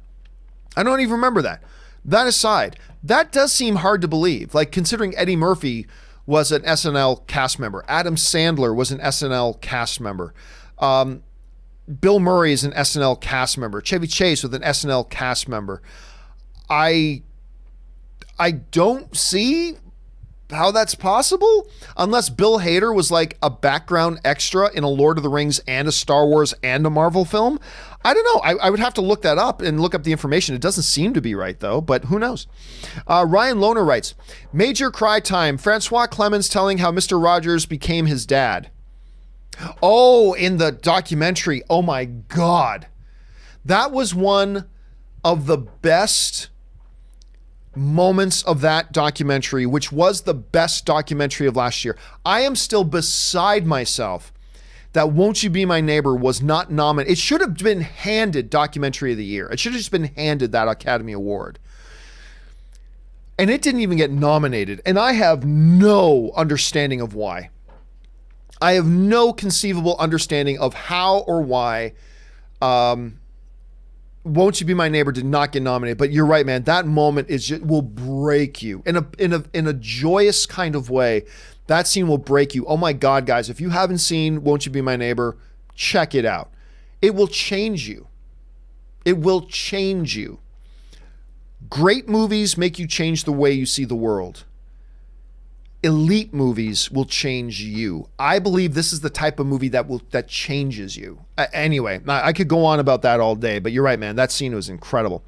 That aside, that does seem hard to believe. Like, considering Eddie Murphy was an SNL cast member, Adam Sandler was an SNL cast member, Bill Murray is an SNL cast member, Chevy Chase was an SNL cast member. I don't see how that's possible unless Bill Hader was like a background extra in a Lord of the Rings and a Star Wars and a Marvel film. I don't know. I would have to look that up and look up the information. It doesn't seem to be right though, but who knows? Ryan Lohner writes, major cry time. Francois Clemens telling how Mr. Rogers became his dad. Oh, in the documentary. Oh my God. That was one of the best moments of that documentary, which was the best documentary of last year. I am still beside myself that Won't You Be My Neighbor was not nominated. It should have been handed Documentary of the Year. It should have just been handed that Academy Award. And it didn't even get nominated. And I have no understanding of why. I have no conceivable understanding of how or why Won't You Be My Neighbor did not get nominated. But you're right, man. That moment will break you in a joyous kind of way. That scene will break you. Oh my God, guys, if you haven't seen Won't You Be My Neighbor, check it out. It will change you. It will change you. Great movies make you change the way you see the world. Elite movies will change you. I believe this is the type of movie that changes you. Anyway, I could go on about that all day, but you're right, man. That scene was incredible.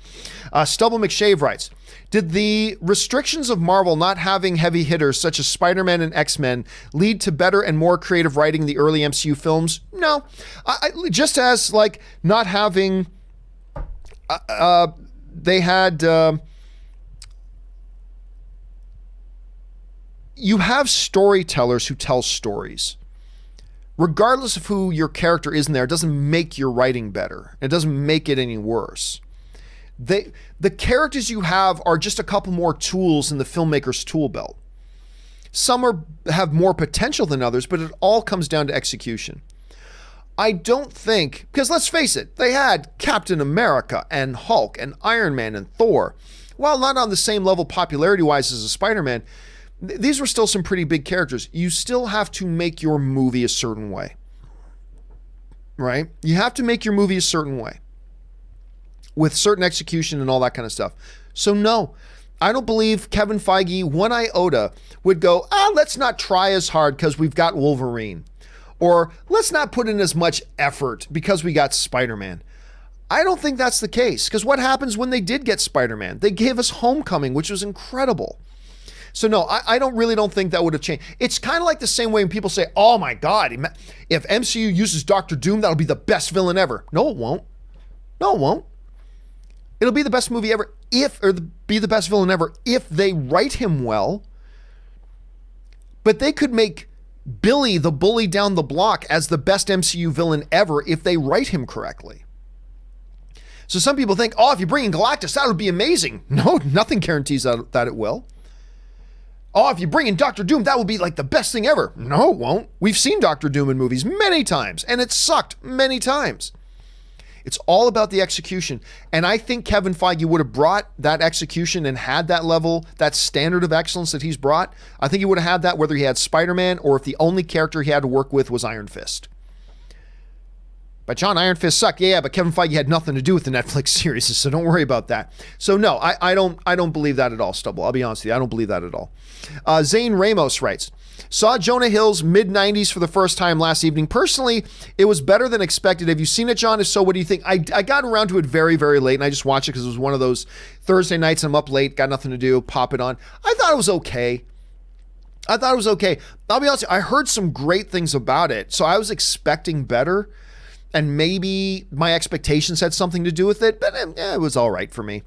Stubble McShave writes, did the restrictions of Marvel not having heavy hitters such as Spider-Man and X-Men lead to better and more creative writing in the early MCU films? No. Just as like not having, they had... you have storytellers who tell stories. Regardless of who your character is in there, it doesn't make your writing better. It doesn't make it any worse. The characters you have are just a couple more tools in the filmmaker's tool belt. Some have more potential than others, but it all comes down to execution. I don't think, because let's face it, they had Captain America and Hulk and Iron Man and Thor. While not on the same level popularity-wise as a Spider-Man, these were still some pretty big characters. You still have to make your movie a certain way, right? You have to make your movie a certain way with certain execution and all that kind of stuff. So no, I don't believe Kevin Feige, one iota, would go, let's not try as hard because we've got Wolverine. Or let's not put in as much effort because we got Spider-Man. I don't think that's the case, because what happens when they did get Spider-Man? They gave us Homecoming, which was incredible. So no, I don't think that would have changed. It's kind of like the same way when people say, oh my God, if MCU uses Doctor Doom, that'll be the best villain ever. No, it won't. No, it won't. It'll be the best movie ever be the best villain ever if they write him well. But they could make Billy the bully down the block as the best MCU villain ever if they write him correctly. So some people think, if you bring in Galactus, that would be amazing. No, nothing guarantees that it will. If you bring in Doctor Doom, that will be like the best thing ever. No, it won't. We've seen Doctor Doom in movies many times, and it sucked many times. It's all about the execution. And I think Kevin Feige would have brought that execution and had that level, that standard of excellence that he's brought. I think he would have had that whether he had Spider-Man or if the only character he had to work with was Iron Fist. But John, Iron Fist sucked. Yeah, but Kevin Feige had nothing to do with the Netflix series, so don't worry about that. So no, I don't believe that at all, Stubble. I'll be honest with you, I don't believe that at all. Zane Ramos writes, saw Jonah Hill's mid-90s for the first time last evening. Personally, it was better than expected. Have you seen it, John? If so, what do you think? I got around to it very, very late, and I just watched it because it was one of those Thursday nights I'm up late, got nothing to do, pop it on. I thought it was okay. I thought it was okay. I'll be honest, I heard some great things about it, so I was expecting better, and maybe my expectations had something to do with it, but it was all right for me.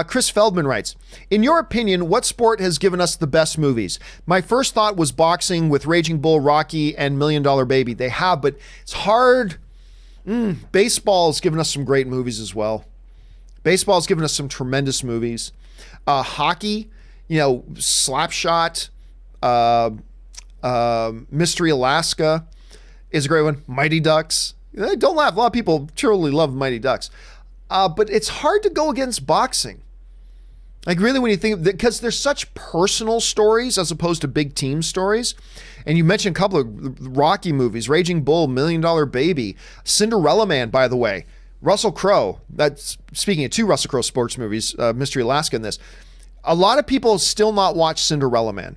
Chris Feldman writes, in your opinion, what sport has given us the best movies? My first thought was boxing with Raging Bull, Rocky, and $1 Million Baby. They have, but it's hard. Baseball's given us some great movies as well. Baseball's given us some tremendous movies. Hockey, Slapshot, Mystery Alaska is a great one. Mighty Ducks. Don't laugh. A lot of people truly love Mighty Ducks. But it's hard to go against boxing. Like really when you think, because there's such personal stories as opposed to big team stories. And you mentioned a couple of Rocky movies, Raging Bull, $1 Million Baby, Cinderella Man, by the way, Russell Crowe. That's speaking of two Russell Crowe sports movies, Mystery Alaska in this. A lot of people still not watch Cinderella Man.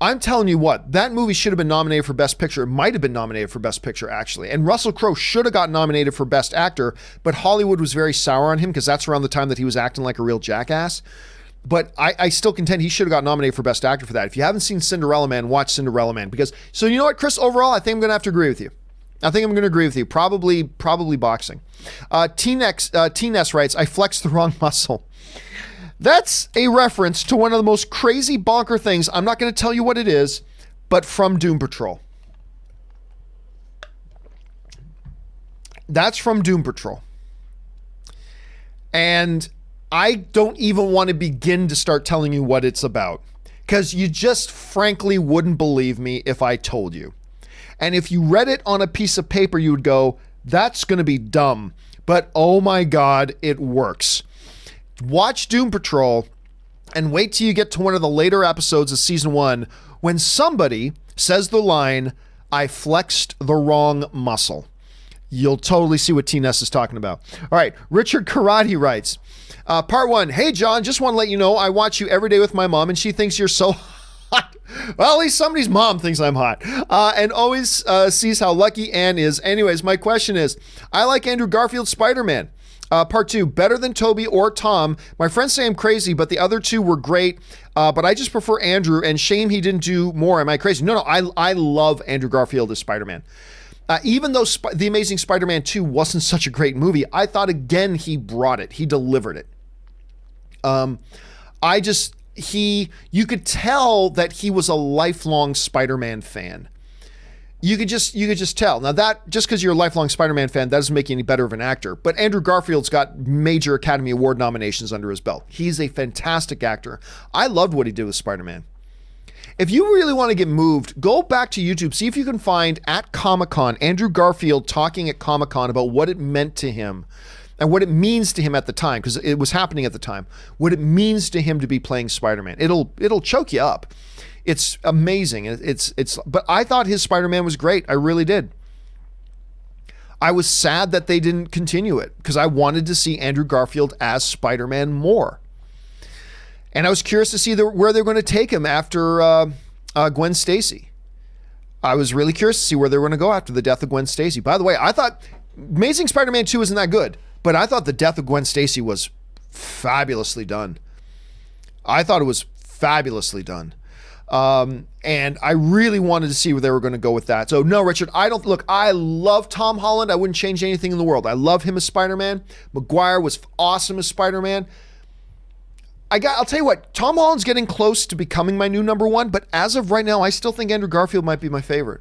I'm telling you what, that movie should have been nominated for Best Picture. It might have been nominated for Best Picture, actually. And Russell Crowe should have gotten nominated for Best Actor, but Hollywood was very sour on him because that's around the time that he was acting like a real jackass. But I still contend he should have got nominated for Best Actor for that. If you haven't seen Cinderella Man, watch Cinderella Man. So you know what, Chris? Overall, I think I'm going to have to agree with you. Probably boxing. T-Ness writes, I flexed the wrong muscle. That's a reference to one of the most crazy bonker things. I'm not going to tell you what it is, but from Doom Patrol. That's from Doom Patrol. And I don't even want to begin to start telling you what it's about, because you just frankly wouldn't believe me if I told you. And if you read it on a piece of paper, you would go, that's going to be dumb. But oh my God, it works. Watch Doom Patrol and wait till you get to one of the later episodes of season 1 when somebody says the line, I flexed the wrong muscle. You'll totally see what T-Ness is talking about. All right, Richard Karate writes, part 1, hey John, just want to let you know I watch you every day with my mom and she thinks you're so hot. Well, at least somebody's mom thinks I'm hot. And always sees how lucky Anne is. Anyways, my question is, I like Andrew Garfield's Spider-Man. Part 2, better than Toby or Tom. My friends say I'm crazy, but the other two were great. But I just prefer Andrew, and shame he didn't do more. Am I crazy? No, I love Andrew Garfield as Spider-Man. Even though The Amazing Spider-Man 2 wasn't such a great movie, I thought again he brought it. He delivered it. You could tell that he was a lifelong Spider-Man fan. You could just tell. Now that, just because you're a lifelong Spider-Man fan, that doesn't make you any better of an actor. But Andrew Garfield's got major Academy Award nominations under his belt. He's a fantastic actor. I loved what he did with Spider-Man. If you really want to get moved, go back to YouTube, see if you can find at Comic-Con, Andrew Garfield talking at Comic-Con about what it meant to him and what it means to him at the time, because it was happening at the time, what it means to him to be playing Spider-Man. It'll choke you up. It's amazing. But I thought his Spider-Man was great. I really did. I was sad that they didn't continue it because I wanted to see Andrew Garfield as Spider-Man more. And I was curious to see where they're going to take him after Gwen Stacy. I was really curious to see where they were going to go after the death of Gwen Stacy. By the way, I thought Amazing Spider-Man 2 isn't that good, but I thought the death of Gwen Stacy was fabulously done. I thought it was fabulously done. And I really wanted to see where they were going to go with that. So no, Richard, I love Tom Holland. I wouldn't change anything in the world. I love him as Spider-Man. Maguire was awesome as Spider-Man. I'll tell you what, Tom Holland's getting close to becoming my new number one, but as of right now, I still think Andrew Garfield might be my favorite.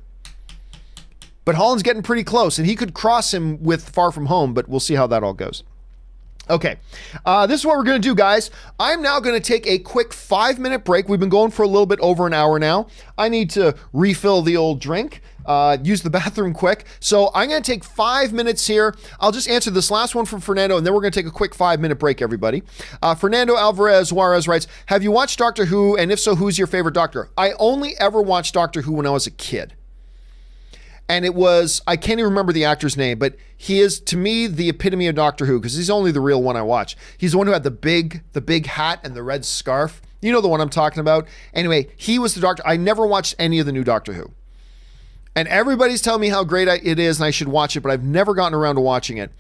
But Holland's getting pretty close, and he could cross him with Far From Home, but we'll see how that all goes. Okay, this is what we're going to do, guys. I'm now going to take a quick 5-minute break. We've been going for a little bit over an hour now. I need to refill the old drink, use the bathroom quick. So I'm going to take 5 minutes here. I'll just answer this last one from Fernando, and then we're going to take a quick 5-minute break, everybody. Fernando Alvarez Juarez writes, have you watched Doctor Who? And if so, who's your favorite Doctor? I only ever watched Doctor Who when I was a kid. And it was, I can't even remember the actor's name, but he is, to me, the epitome of Doctor Who, because he's only the real one I watch. He's the one who had the big hat and the red scarf. You know the one I'm talking about. Anyway, he was the Doctor. I never watched any of the new Doctor Who. And everybody's telling me how great it is and I should watch it, but I've never gotten around to watching it.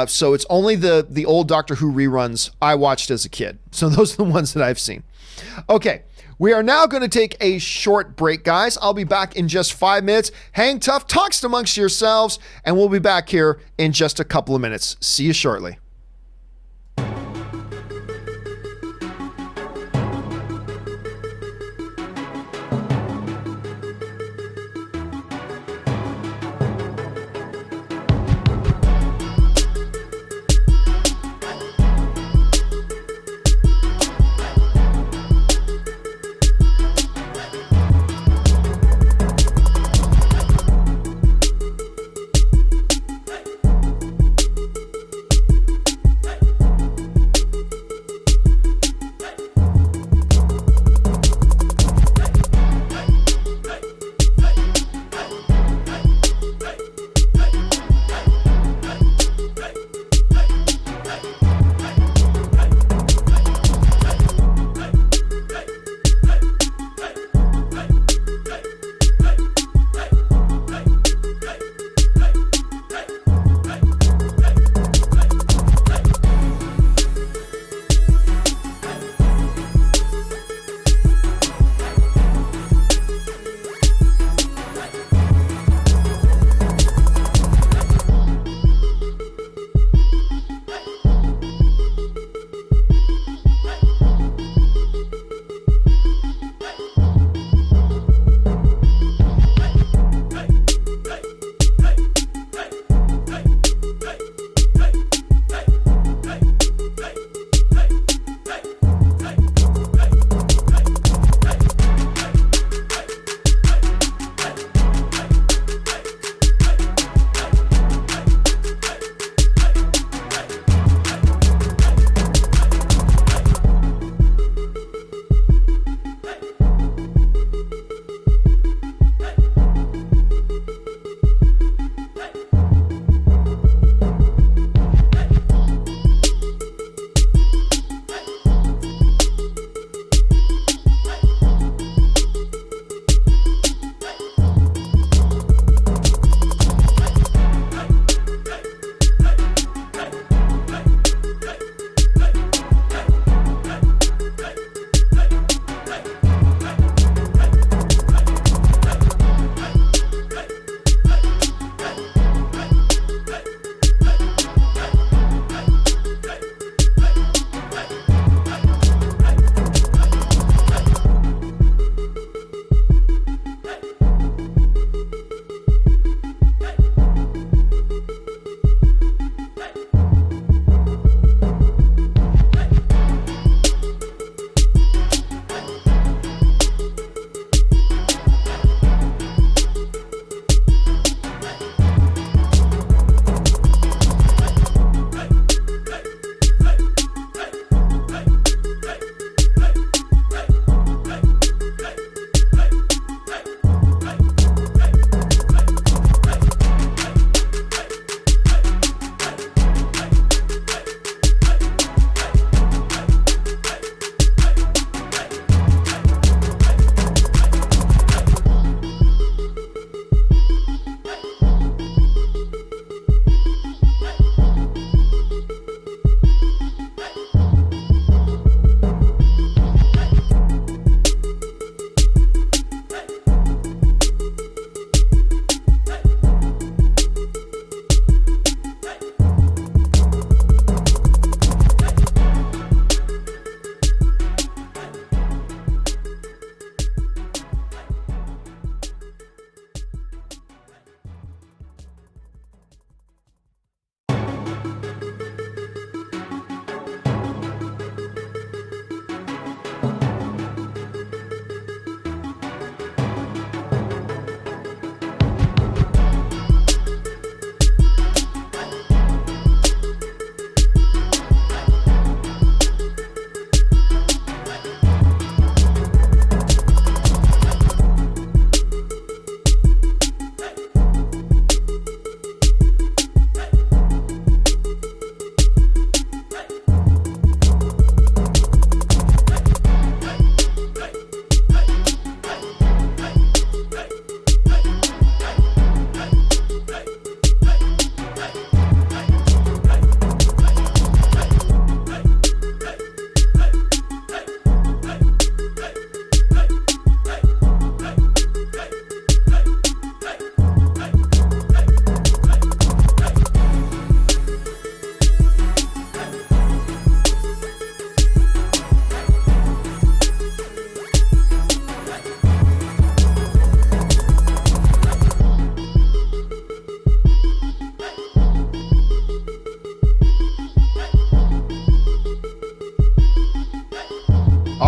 So it's only the old Doctor Who reruns I watched as a kid. So those are the ones that I've seen. Okay, We are now going to take a short break, guys. I'll be back in just 5 minutes. Hang tough, talk amongst yourselves, and we'll be back here in just a couple of minutes. See you shortly.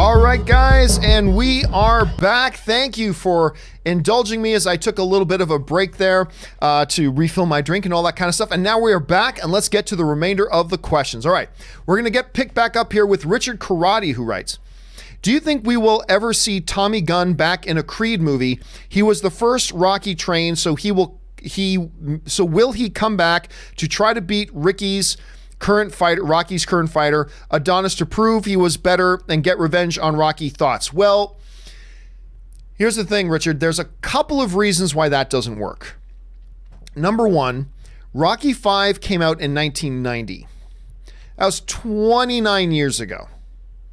All right, guys, and we are back. Thank you for indulging me as I took a little bit of a break there to refill my drink and all that kind of stuff. And now we are back, and let's get to the remainder of the questions. All right, we're going to get picked back up here with Richard Karate, who writes, do you think we will ever see Tommy Gunn back in a Creed movie? He was the first Rocky trained, so will he come back to try to beat Rocky's current fighter, Adonis, to prove he was better and get revenge on Rocky? Thoughts? Well, here's the thing, Richard. There's a couple of reasons why that doesn't work. Number one, Rocky V came out in 1990. That was 29 years ago.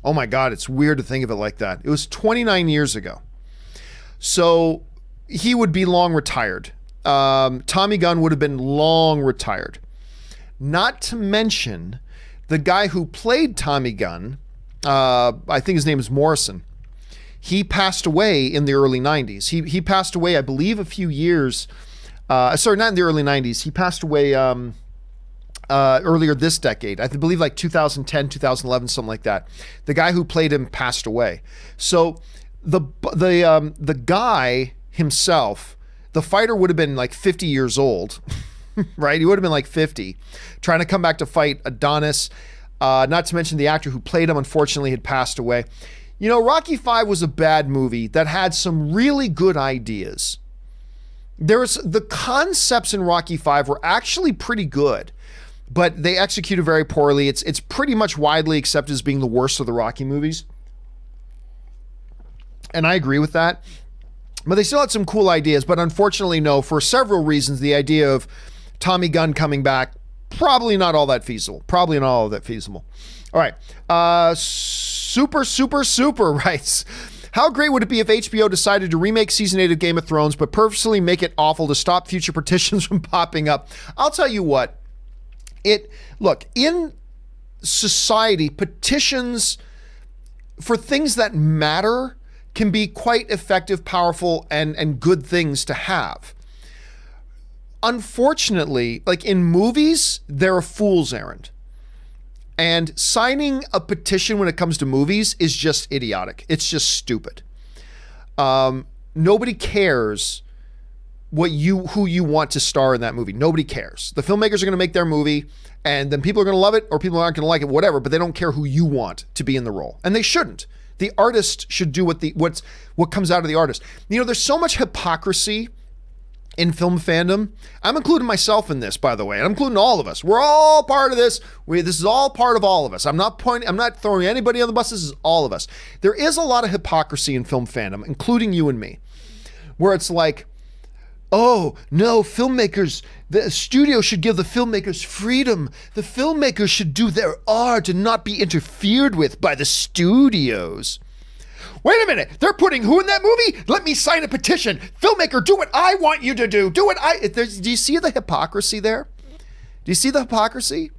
Oh my God, it's weird to think of it like that. It was 29 years ago. So he would be long retired. Tommy Gunn would have been long retired. Not to mention the guy who played Tommy Gunn, I think his name is Morrison. He passed away in the early 90s. He passed away, I believe, a few years. Sorry, not in the early 90s. He passed away earlier this decade. I believe like 2010, 2011, something like that. The guy who played him passed away. So the guy himself, the fighter, would have been like 50 years old. Right? He would have been like 50, trying to come back to fight Adonis. Not to mention the actor who played him, unfortunately, had passed away. You know, Rocky V was a bad movie that had some really good ideas. The concepts in Rocky V were actually pretty good, but they executed very poorly. It's pretty much widely accepted as being the worst of the Rocky movies. And I agree with that. But they still had some cool ideas. But unfortunately, no, for several reasons, the idea of Tommy Gunn coming back, probably not all that feasible. All right. Super writes, how great would it be if HBO decided to remake season 8 of Game of Thrones, but purposely make it awful to stop future petitions from popping up? I'll tell you what. Look, in society, petitions for things that matter can be quite effective, powerful, and good things to have. Unfortunately, like in movies, they're a fool's errand. And signing a petition when it comes to movies is just idiotic. It's just stupid. Nobody cares who you want to star in that movie. Nobody cares. The filmmakers are going to make their movie, and then people are going to love it or people aren't going to like it, whatever, but they don't care who you want to be in the role. And they shouldn't. The artist should do what comes out of the artist. You know, there's so much hypocrisy in film fandom. I'm including myself in this, by the way, and I'm including all of us. We're all part of this. This is all part of all of us. I'm not throwing anybody on the bus. This is all of us. There is a lot of hypocrisy in film fandom, including you and me, where it's like, oh, no, filmmakers, the studio should give the filmmakers freedom. The filmmakers should do their art and not be interfered with by the studios. Wait a minute, they're putting who in that movie? Let me sign a petition. Filmmaker, do what I want you to do. Do you see the hypocrisy there? Do you see the hypocrisy?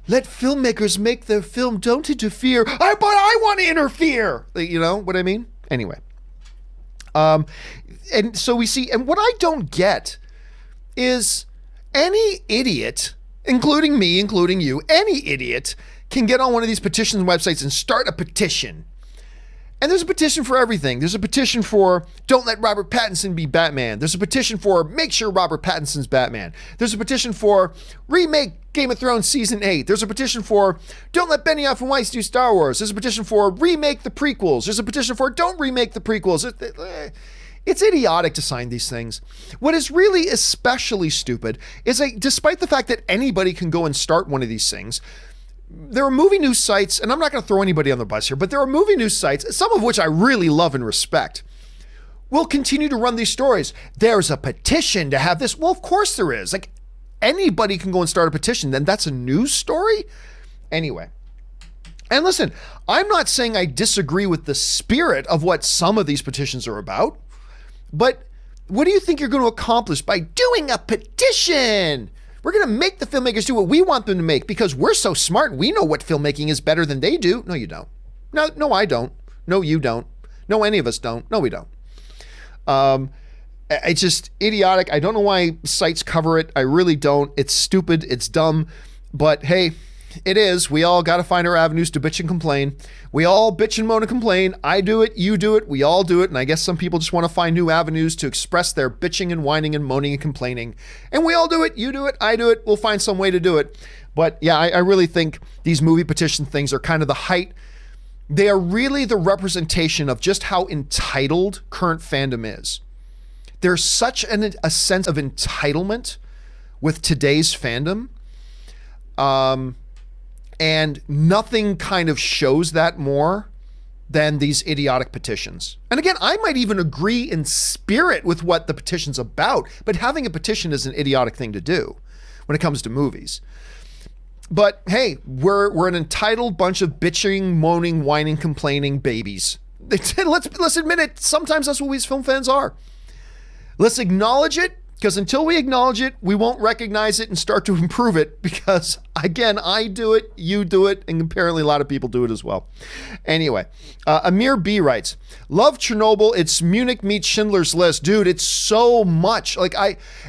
Let filmmakers make their film, don't interfere. But I want to interfere. You know what I mean? Anyway. And so we see, and what I don't get is any idiot, including me, including you, any idiot can get on one of these petition websites and start a petition. And there's a petition for everything. There's a petition for don't let Robert Pattinson be Batman. There's a petition for make sure Robert Pattinson's Batman. There's a petition for remake Game of Thrones Season 8. There's a petition for don't let Benioff and Weiss do Star Wars. There's a petition for remake the prequels. There's a petition for don't remake the prequels. It's idiotic to sign these things. What is really especially stupid is despite the fact that anybody can go and start one of these things, there are movie news sites, and I'm not going to throw anybody on the bus here, but there are movie news sites, some of which I really love and respect, will continue to run these stories. There's a petition to have this. Well, of course there is. Like, anybody can go and start a petition. Then that's a news story? Anyway. And listen, I'm not saying I disagree with the spirit of what some of these petitions are about, but what do you think you're going to accomplish by doing a petition? We're going to make the filmmakers do what we want them to make because we're so smart. We know what filmmaking is better than they do. No, you don't. No, I don't. No, you don't. No, any of us don't. No, we don't. It's just idiotic. I don't know why sites cover it. I really don't. It's stupid. It's dumb. But hey, It is. We all got to find our avenues to bitch and complain. We all bitch and moan and complain. I do it. You do it. We all do it. And I guess some people just want to find new avenues to express their bitching and whining and moaning and complaining. And we all do it. You do it. I do it. We'll find some way to do it. But yeah, I really think these movie petition things are kind of the height. They are really the representation of just how entitled current fandom is. There's such a sense of entitlement with today's fandom. And nothing kind of shows that more than these idiotic petitions. And again, I might even agree in spirit with what the petition's about, but having a petition is an idiotic thing to do when it comes to movies. But hey, we're an entitled bunch of bitching, moaning, whining, complaining babies. Let's admit it. Sometimes that's what we as film fans are. Let's acknowledge it. Because until we acknowledge it, we won't recognize it and start to improve it. Because again, I do it, you do it, and apparently a lot of people do it as well. Anyway, Amir B writes, love Chernobyl. It's Munich meets Schindler's List. Dude, it's so much. Like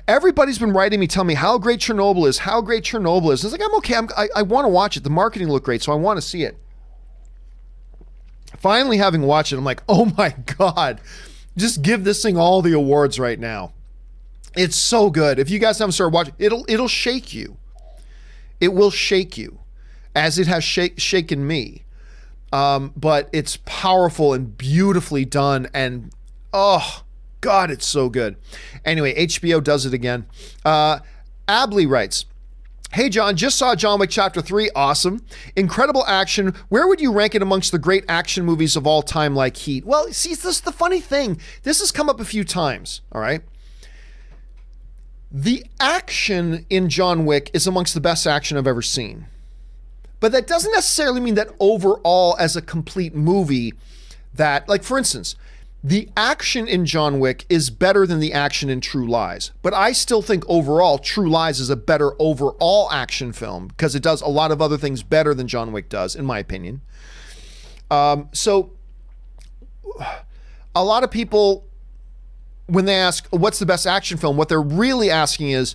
everybody's been writing me, telling me how great Chernobyl is, how great Chernobyl is. It's like, I'm okay. I want to watch it. The marketing looked great, so I want to see it. Finally having watched it, I'm like, oh my God, just give this thing all the awards right now. It's so good. If you guys haven't started watching, it'll shake you. It will shake you, as it has shaken me. But it's powerful and beautifully done, and oh God, it's so good. Anyway, HBO does it again. Abley writes, hey John, just saw John Wick Chapter 3. Awesome. Incredible action. Where would you rank it amongst the great action movies of all time like Heat? Well, see, this is the funny thing. This has come up a few times, all right? The action in John Wick is amongst the best action I've ever seen. But that doesn't necessarily mean that overall as a complete movie that, like for instance, the action in John Wick is better than the action in True Lies. But I still think overall True Lies is a better overall action film because it does a lot of other things better than John Wick does, in my opinion. So a lot of people, when they ask what's the best action film, what they're really asking is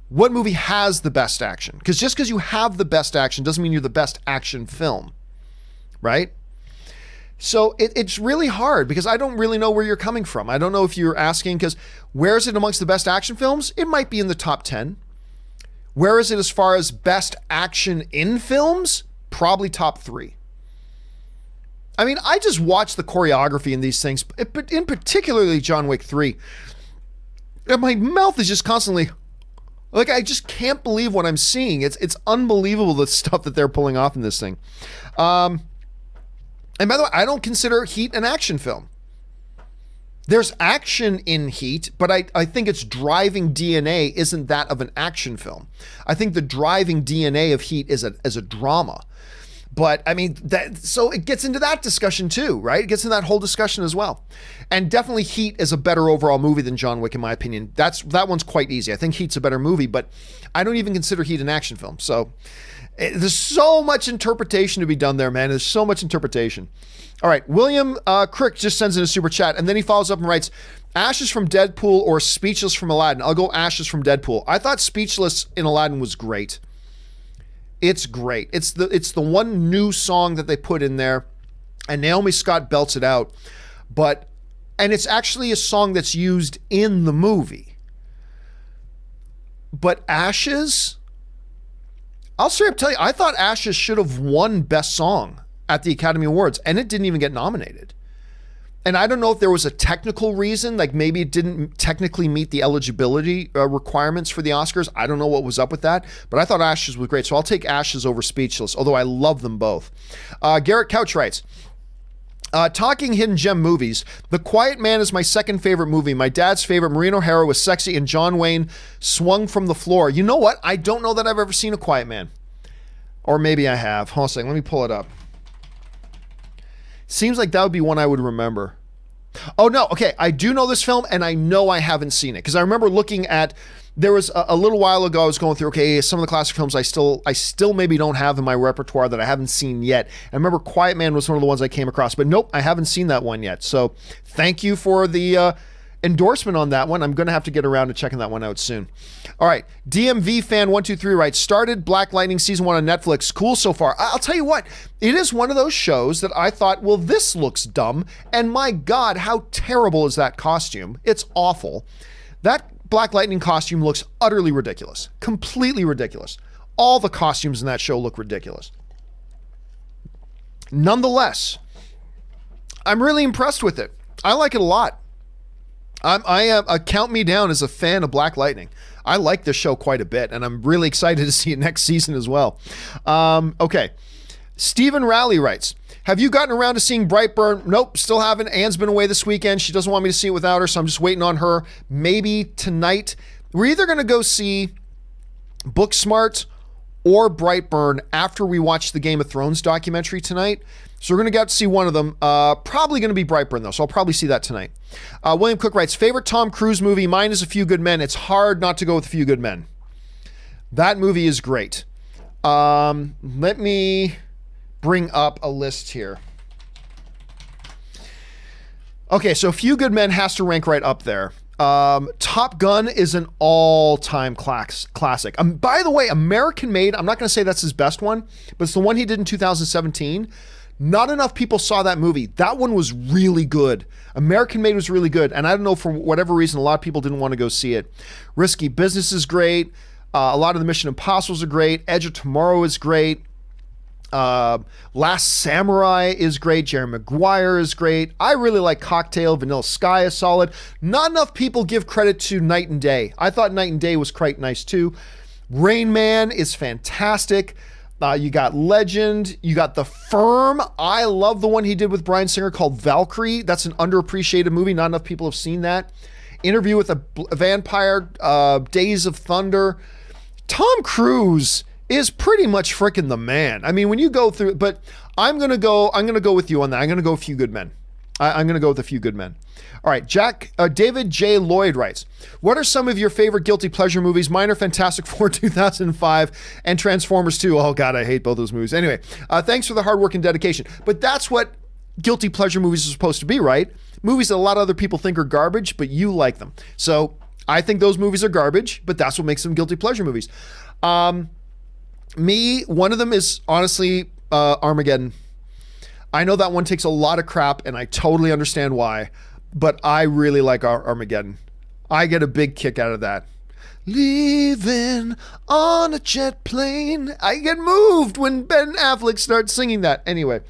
what movie has the best action? Because just because you have the best action doesn't mean you're the best action film, right? So it's really hard because I don't really know where you're coming from. I don't know if you're asking because where is it amongst the best action films? It might be in the top 10. Where is it as far as best action in films? Probably top 3. I mean, I just watch the choreography in these things, but in particularly John Wick 3. And my mouth is just constantly, like, I just can't believe what I'm seeing. It's unbelievable the stuff that they're pulling off in this thing. And by the way, I don't consider Heat an action film. There's action in Heat, but I think its driving DNA isn't that of an action film. I think the driving DNA of Heat is a drama. But I mean, so it gets into that discussion too, right? It gets into that whole discussion as well. And definitely Heat is a better overall movie than John Wick, in my opinion. That one's quite easy. I think Heat's a better movie, but I don't even consider Heat an action film. So there's so much interpretation to be done there, man. There's so much interpretation. All right, William Crick just sends in a super chat, and then he follows up and writes, Ashes from Deadpool or Speechless from Aladdin? I'll go Ashes from Deadpool. I thought Speechless in Aladdin was great. It's great. It's the one new song that they put in there, and Naomi Scott belts it out. And it's actually a song that's used in the movie. But Ashes, I'll straight up tell you, I thought Ashes should have won Best Song at the Academy Awards, and it didn't even get nominated. And I don't know if there was a technical reason, like maybe it didn't technically meet the eligibility requirements for the Oscars. I don't know what was up with that, but I thought Ashes was great. So I'll take Ashes over Speechless, although I love them both. Garrett Couch writes, talking hidden gem movies, The Quiet Man is my second favorite movie. My dad's favorite, Maureen O'Hara, was sexy and John Wayne swung from the floor. You know what? I don't know that I've ever seen A Quiet Man. Or maybe I have. Hold on a second. Let me pull it up. Seems like that would be one I would remember. Oh, no. Okay. I do know this film, and I know I haven't seen it. Because I remember looking at, there was a little while ago, I was going through, okay, some of the classic films I still maybe don't have in my repertoire that I haven't seen yet. I remember Quiet Man was one of the ones I came across. But nope, I haven't seen that one yet. So thank you for the endorsement on that one. I'm going to have to get around to checking that one out soon. All right. DMV fan 123 writes, started Black Lightning season 1 on Netflix. Cool so far. I'll tell you what, it is one of those shows that I thought, well, this looks dumb. And my God, how terrible is that costume? It's awful. That Black Lightning costume looks utterly ridiculous. Completely ridiculous. All the costumes in that show look ridiculous. Nonetheless, I'm really impressed with it. I like it a lot. I am count me down as a fan of Black Lightning. I like this show quite a bit, and I'm really excited to see it next season as well. Okay. Stephen Rowley writes, have you gotten around to seeing Brightburn? Nope, still haven't. Anne's been away this weekend. She doesn't want me to see it without her, so I'm just waiting on her. Maybe tonight. We're either going to go see Booksmart or Brightburn after we watch the Game of Thrones documentary tonight. So we're going to get to see one of them. Probably going to be Brightburn, though, so I'll probably see that tonight. William Cook writes, favorite Tom Cruise movie? Mine is A Few Good Men. It's hard not to go with A Few Good Men. That movie is great. Let me bring up a list here. Okay, so A Few Good Men has to rank right up there. Top Gun is an all-time classic. By the way, American Made, I'm not going to say that's his best one, but it's the one he did in 2017. Not enough people saw that movie. That one was really good. American Made was really good. And I don't know, for whatever reason, a lot of people didn't want to go see it. Risky Business is great. A lot of the Mission Impossibles are great. Edge of Tomorrow is great. Last Samurai is great. Jerry Maguire is great. I really like Cocktail. Vanilla Sky is solid. Not enough people give credit to Night and Day. I thought Night and Day was quite nice too. Rain Man is fantastic. You got Legend. You got The Firm. I love the one he did with Bryan Singer called Valkyrie. That's an underappreciated movie. Not enough people have seen that. Interview with a Vampire. Days of Thunder. Tom Cruise is pretty much freaking the man. I mean, when you go through, but I'm going to go with you on that. I'm going to go A Few Good Men. I'm going to go with A Few Good Men. All right. David J. Lloyd writes, what are some of your favorite guilty pleasure movies? Mine are Fantastic Four 2005 and Transformers 2. Oh God, I hate both those movies. Anyway, thanks for the hard work and dedication. But that's what guilty pleasure movies are supposed to be, right? Movies that a lot of other people think are garbage, but you like them. So I think those movies are garbage, but that's what makes them guilty pleasure movies. One of them is honestly Armageddon. I know that one takes a lot of crap, and I totally understand why, but I really like Armageddon. I get a big kick out of that. Leaving on a jet plane. I get moved when Ben Affleck starts singing that. Anyway,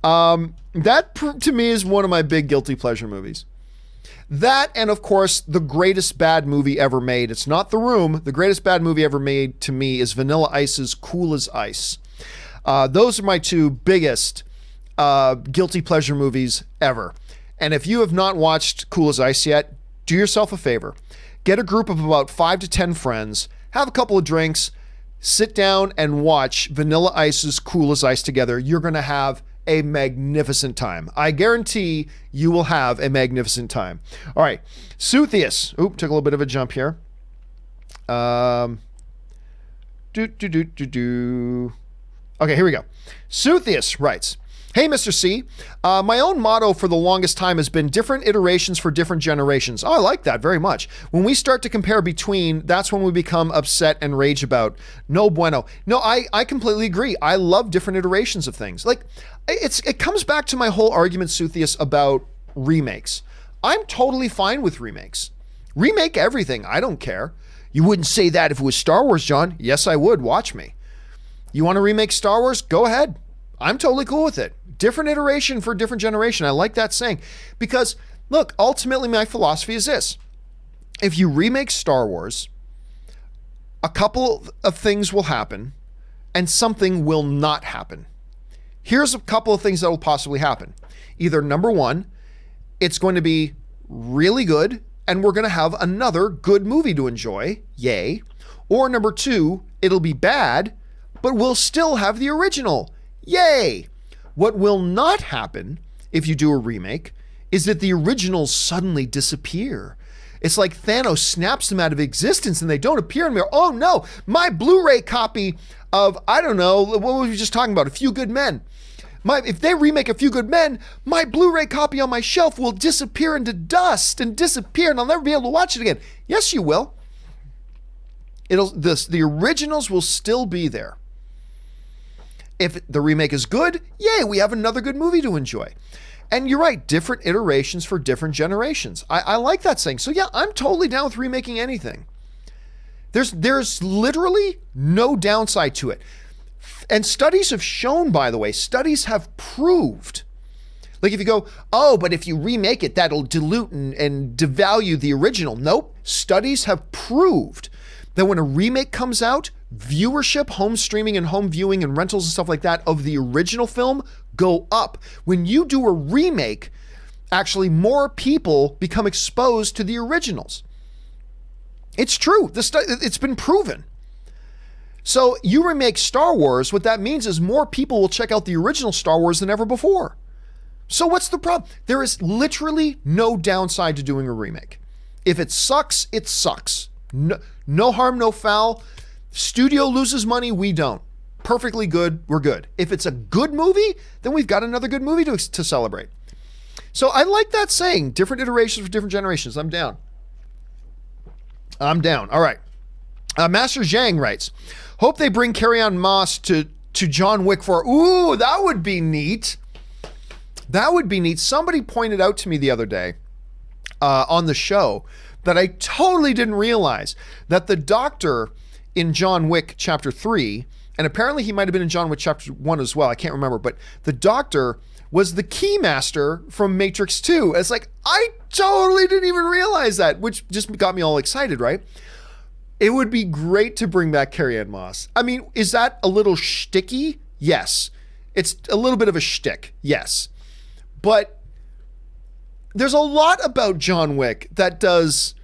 that to me is one of my big guilty pleasure movies. That, and of course, the greatest bad movie ever made. It's not The Room. The greatest bad movie ever made to me is Vanilla Ice's Cool as Ice. Those are my two biggest guilty pleasure movies ever. And if you have not watched Cool as Ice yet, do yourself a favor. Get a group of about 5 to 10 friends, have a couple of drinks, sit down and watch Vanilla Ice's Cool as Ice together. You're going to have a magnificent time. I guarantee you will have a magnificent time. All right. Suthius. Took a little bit of a jump here. Okay, here we go. Suthius writes, hey, Mr. C, my own motto for the longest time has been different iterations for different generations. Oh, I like that very much. When we start to compare between, that's when we become upset and rage about. No bueno. No, I completely agree. I love different iterations of things. Like, it comes back to my whole argument, Suthius, about remakes. I'm totally fine with remakes. Remake everything. I don't care. You wouldn't say that if it was Star Wars, John. Yes, I would. Watch me. You want to remake Star Wars? Go ahead. I'm totally cool with it. Different iteration for different generation. I like that saying because look, ultimately my philosophy is this. If you remake Star Wars, a couple of things will happen and something will not happen. Here's a couple of things that will possibly happen. Either number one, it's going to be really good and we're going to have another good movie to enjoy. Yay. Or number two, it'll be bad, but we'll still have the original. Yay! What will not happen if you do a remake is that the originals suddenly disappear. It's like Thanos snaps them out of existence and they don't appear anymore. Oh no, my Blu-ray copy of, I don't know, what were we just talking about? A Few Good Men. If they remake A Few Good Men, my Blu-ray copy on my shelf will disappear into dust and disappear, and I'll never be able to watch it again. Yes, you will. The originals will still be there. If the remake is good, yay, we have another good movie to enjoy. And you're right, different iterations for different generations. I like that saying. So yeah, I'm totally down with remaking anything. There's literally no downside to it. And studies have shown, by the way, studies have proved, like if you go, oh, but if you remake it, that'll dilute and devalue the original. Nope. Studies have proved that when a remake comes out, viewership, home streaming and home viewing and rentals and stuff like that of the original film go up. When you do a remake, actually more people become exposed to the originals. It's true. It's been proven. So you remake Star Wars, what that means is more people will check out the original Star Wars than ever before. So what's the problem? There is literally no downside to doing a remake. If it sucks, it sucks. No harm, no foul. Studio loses money, we don't. Perfectly good, we're good. If it's a good movie, then we've got another good movie to celebrate. So I like that saying, different iterations for different generations. I'm down. All right. Master Zhang writes, hope they bring Carrie-Anne Moss to John Wick 4. Ooh, that would be neat. That would be neat. Somebody pointed out to me the other day on the show that I totally didn't realize that the doctor in John Wick Chapter 3, and apparently he might have been in John Wick Chapter 1 as well, I can't remember, but the doctor was the Keymaster from Matrix 2. It's like, I totally didn't even realize that, which just got me all excited, right? It would be great to bring back Carrie-Anne Moss. I mean, is that a little shticky? Yes. It's a little bit of a shtick, yes. But there's a lot about John Wick that does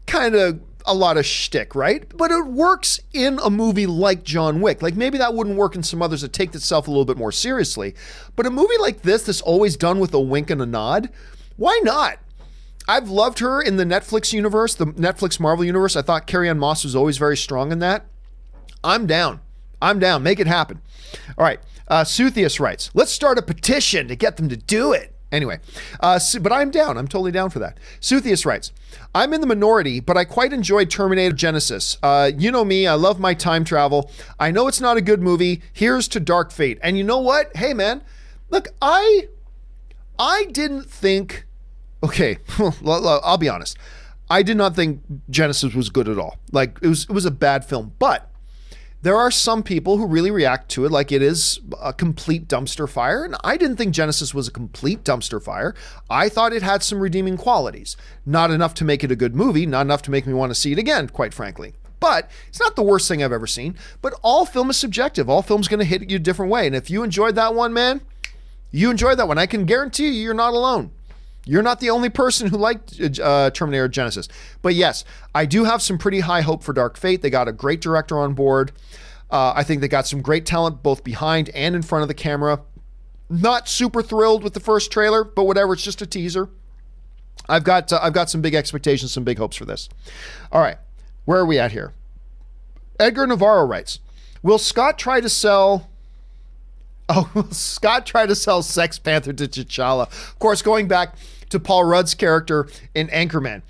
kind of a lot of shtick, right? But it works in a movie like John Wick. Like maybe that wouldn't work in some others that take itself a little bit more seriously. But a movie like this that's always done with a wink and a nod, why not? I've loved her in the Netflix universe, the Netflix Marvel universe. I thought Carrie-Anne Moss was always very strong in that. I'm down. Make it happen. All right. Suthius writes, let's start a petition to get them to do it. Anyway, but I'm down. I'm totally down for that. Suthius writes, I'm in the minority, but I quite enjoyed Terminator Genesis. You know me, I love my time travel. I know it's not a good movie. Here's to Dark Fate. And you know what? Hey, man, look, I didn't think, okay, I'll be honest. I did not think Genesis was good at all. Like, it was a bad film, but there are some people who really react to it like it is a complete dumpster fire, and I didn't think Genesis was a complete dumpster fire. I thought it had some redeeming qualities. Not enough to make it a good movie, not enough to make me want to see it again, quite frankly. But it's not the worst thing I've ever seen. But all film is subjective. All film's going to hit you a different way. And if you enjoyed that one, man, you enjoyed that one. I can guarantee you, you're not alone. You're not the only person who liked Terminator Genesis. But yes, I do have some pretty high hope for Dark Fate. They got a great director on board. I think they got some great talent both behind and in front of the camera. Not super thrilled with the first trailer, but whatever. It's just a teaser. I've got some big expectations, some big hopes for this. All right, where are we at here? Edgar Navarro writes, will Scott try to sell Sex Panther to T'Challa? Of course, going back to Paul Rudd's character in Anchorman.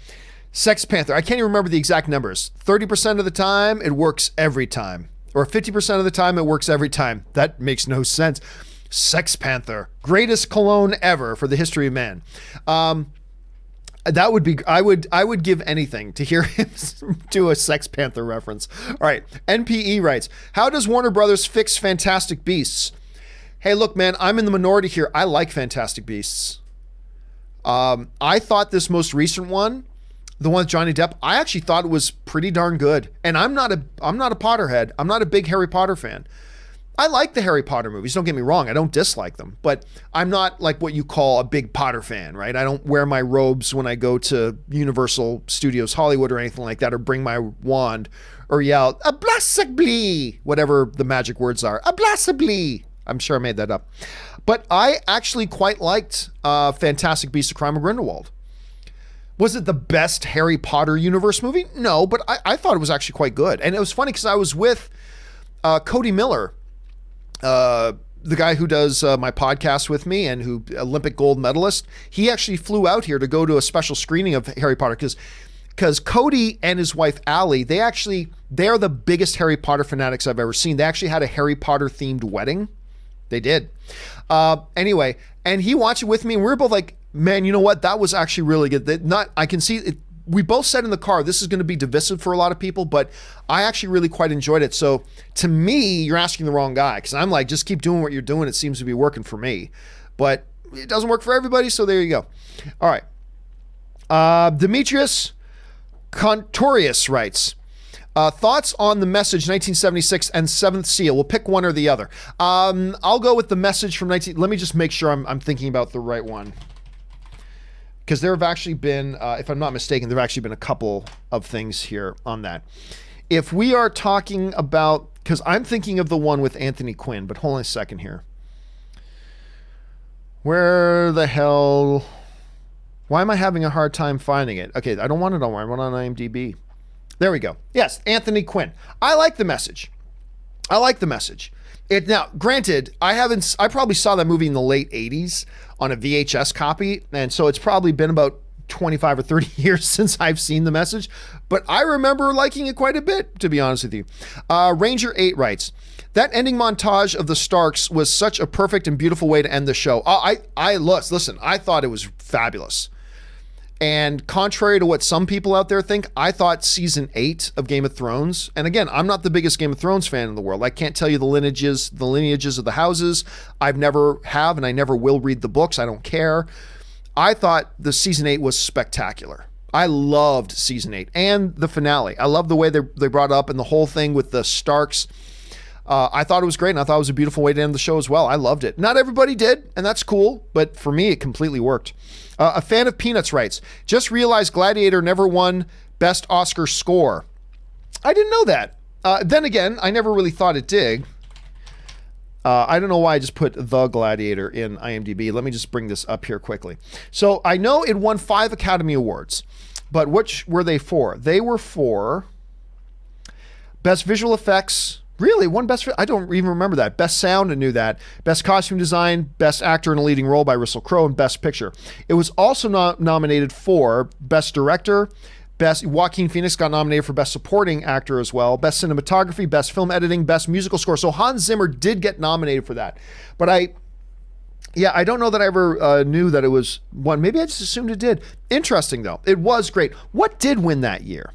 Sex Panther, I can't even remember the exact numbers. 30% of the time, it works every time. Or 50% of the time, it works every time. That makes no sense. Sex Panther, greatest cologne ever for the history of man. That would be, I would give anything to hear him do a Sex Panther reference. All right, NPE writes, how does Warner Brothers fix Fantastic Beasts? Hey, look, man, I'm in the minority here. I like Fantastic Beasts. I thought this most recent one, the one with Johnny Depp, I actually thought it was pretty darn good. And I'm not a Potterhead. I'm not a big Harry Potter fan. I like the Harry Potter movies. Don't get me wrong. I don't dislike them, but I'm not like what you call a big Potter fan, right? I don't wear my robes when I go to Universal Studios Hollywood or anything like that, or bring my wand or yell, "Ablassably," whatever the magic words are. Ablassably. I'm sure I made that up. But I actually quite liked Fantastic Beasts of Crime of Grindelwald. Was it the best Harry Potter universe movie? No, but I thought it was actually quite good. And it was funny because I was with Cody Miller the guy who does my podcast with me and who Olympic gold medalist, he actually flew out here to go to a special screening of Harry Potter because Cody and his wife Allie, they're the biggest Harry Potter fanatics I've ever seen. They actually had a Harry Potter themed wedding. They did. Anyway, and he watched it with me and we were both like, man, you know what? That was actually really good. I can see it. We both said in the car, this is going to be divisive for a lot of people, but I actually really quite enjoyed it. So to me, you're asking the wrong guy because I'm like, just keep doing what you're doing. It seems to be working for me, but it doesn't work for everybody. So there you go. All right. Demetrius Contorius writes, thoughts on The Message 1976 and Seventh Seal. We'll pick one or the other. I'll go with The Message from let me just make sure I'm thinking about the right one. Because there have actually been, if I'm not mistaken, there have actually been a couple of things here on that. If we are talking about, because I'm thinking of the one with Anthony Quinn, but hold on a second here. Where the hell, why am I having a hard time finding it? Okay, I don't want it on where I want it on IMDb. There we go. Yes, Anthony Quinn. I like The Message. Now, granted, I probably saw that movie in the late 80s on a VHS copy, and so it's probably been about 25 or 30 years since I've seen The Message, but I remember liking it quite a bit, to be honest with you. Ranger 8 writes, that ending montage of the Starks was such a perfect and beautiful way to end the show. Listen, I thought it was fabulous. And contrary to what some people out there think, I thought season 8 of Game of Thrones, and again, I'm not the biggest Game of Thrones fan in the world. I can't tell you the lineages of the houses. I've never have, and I never will read the books. I don't care. I thought the season 8 was spectacular. I loved season 8 and the finale. I love the way they brought up and the whole thing with the Starks. I thought it was great, and I thought it was a beautiful way to end the show as well. I loved it. Not everybody did, and that's cool, but for me, it completely worked. A fan of Peanuts writes, just realized Gladiator never won Best Oscar Score. I didn't know that. Then again, I never really thought it did. I don't know why I just put The Gladiator in IMDb. Let me just bring this up here quickly. So I know it won 5 Academy Awards, but which were they for? They were for Best Visual Effects. Really? I don't even remember that. Best Sound, I knew that. Best Costume Design, Best Actor in a Leading Role by Russell Crowe, and Best Picture. It was also nominated for Best Director. Joaquin Phoenix got nominated for Best Supporting Actor as well. Best Cinematography, Best Film Editing, Best Musical Score. So Hans Zimmer did get nominated for that. But I don't know that I ever knew that it was one. Maybe I just assumed it did. Interesting, though. It was great. What did win that year?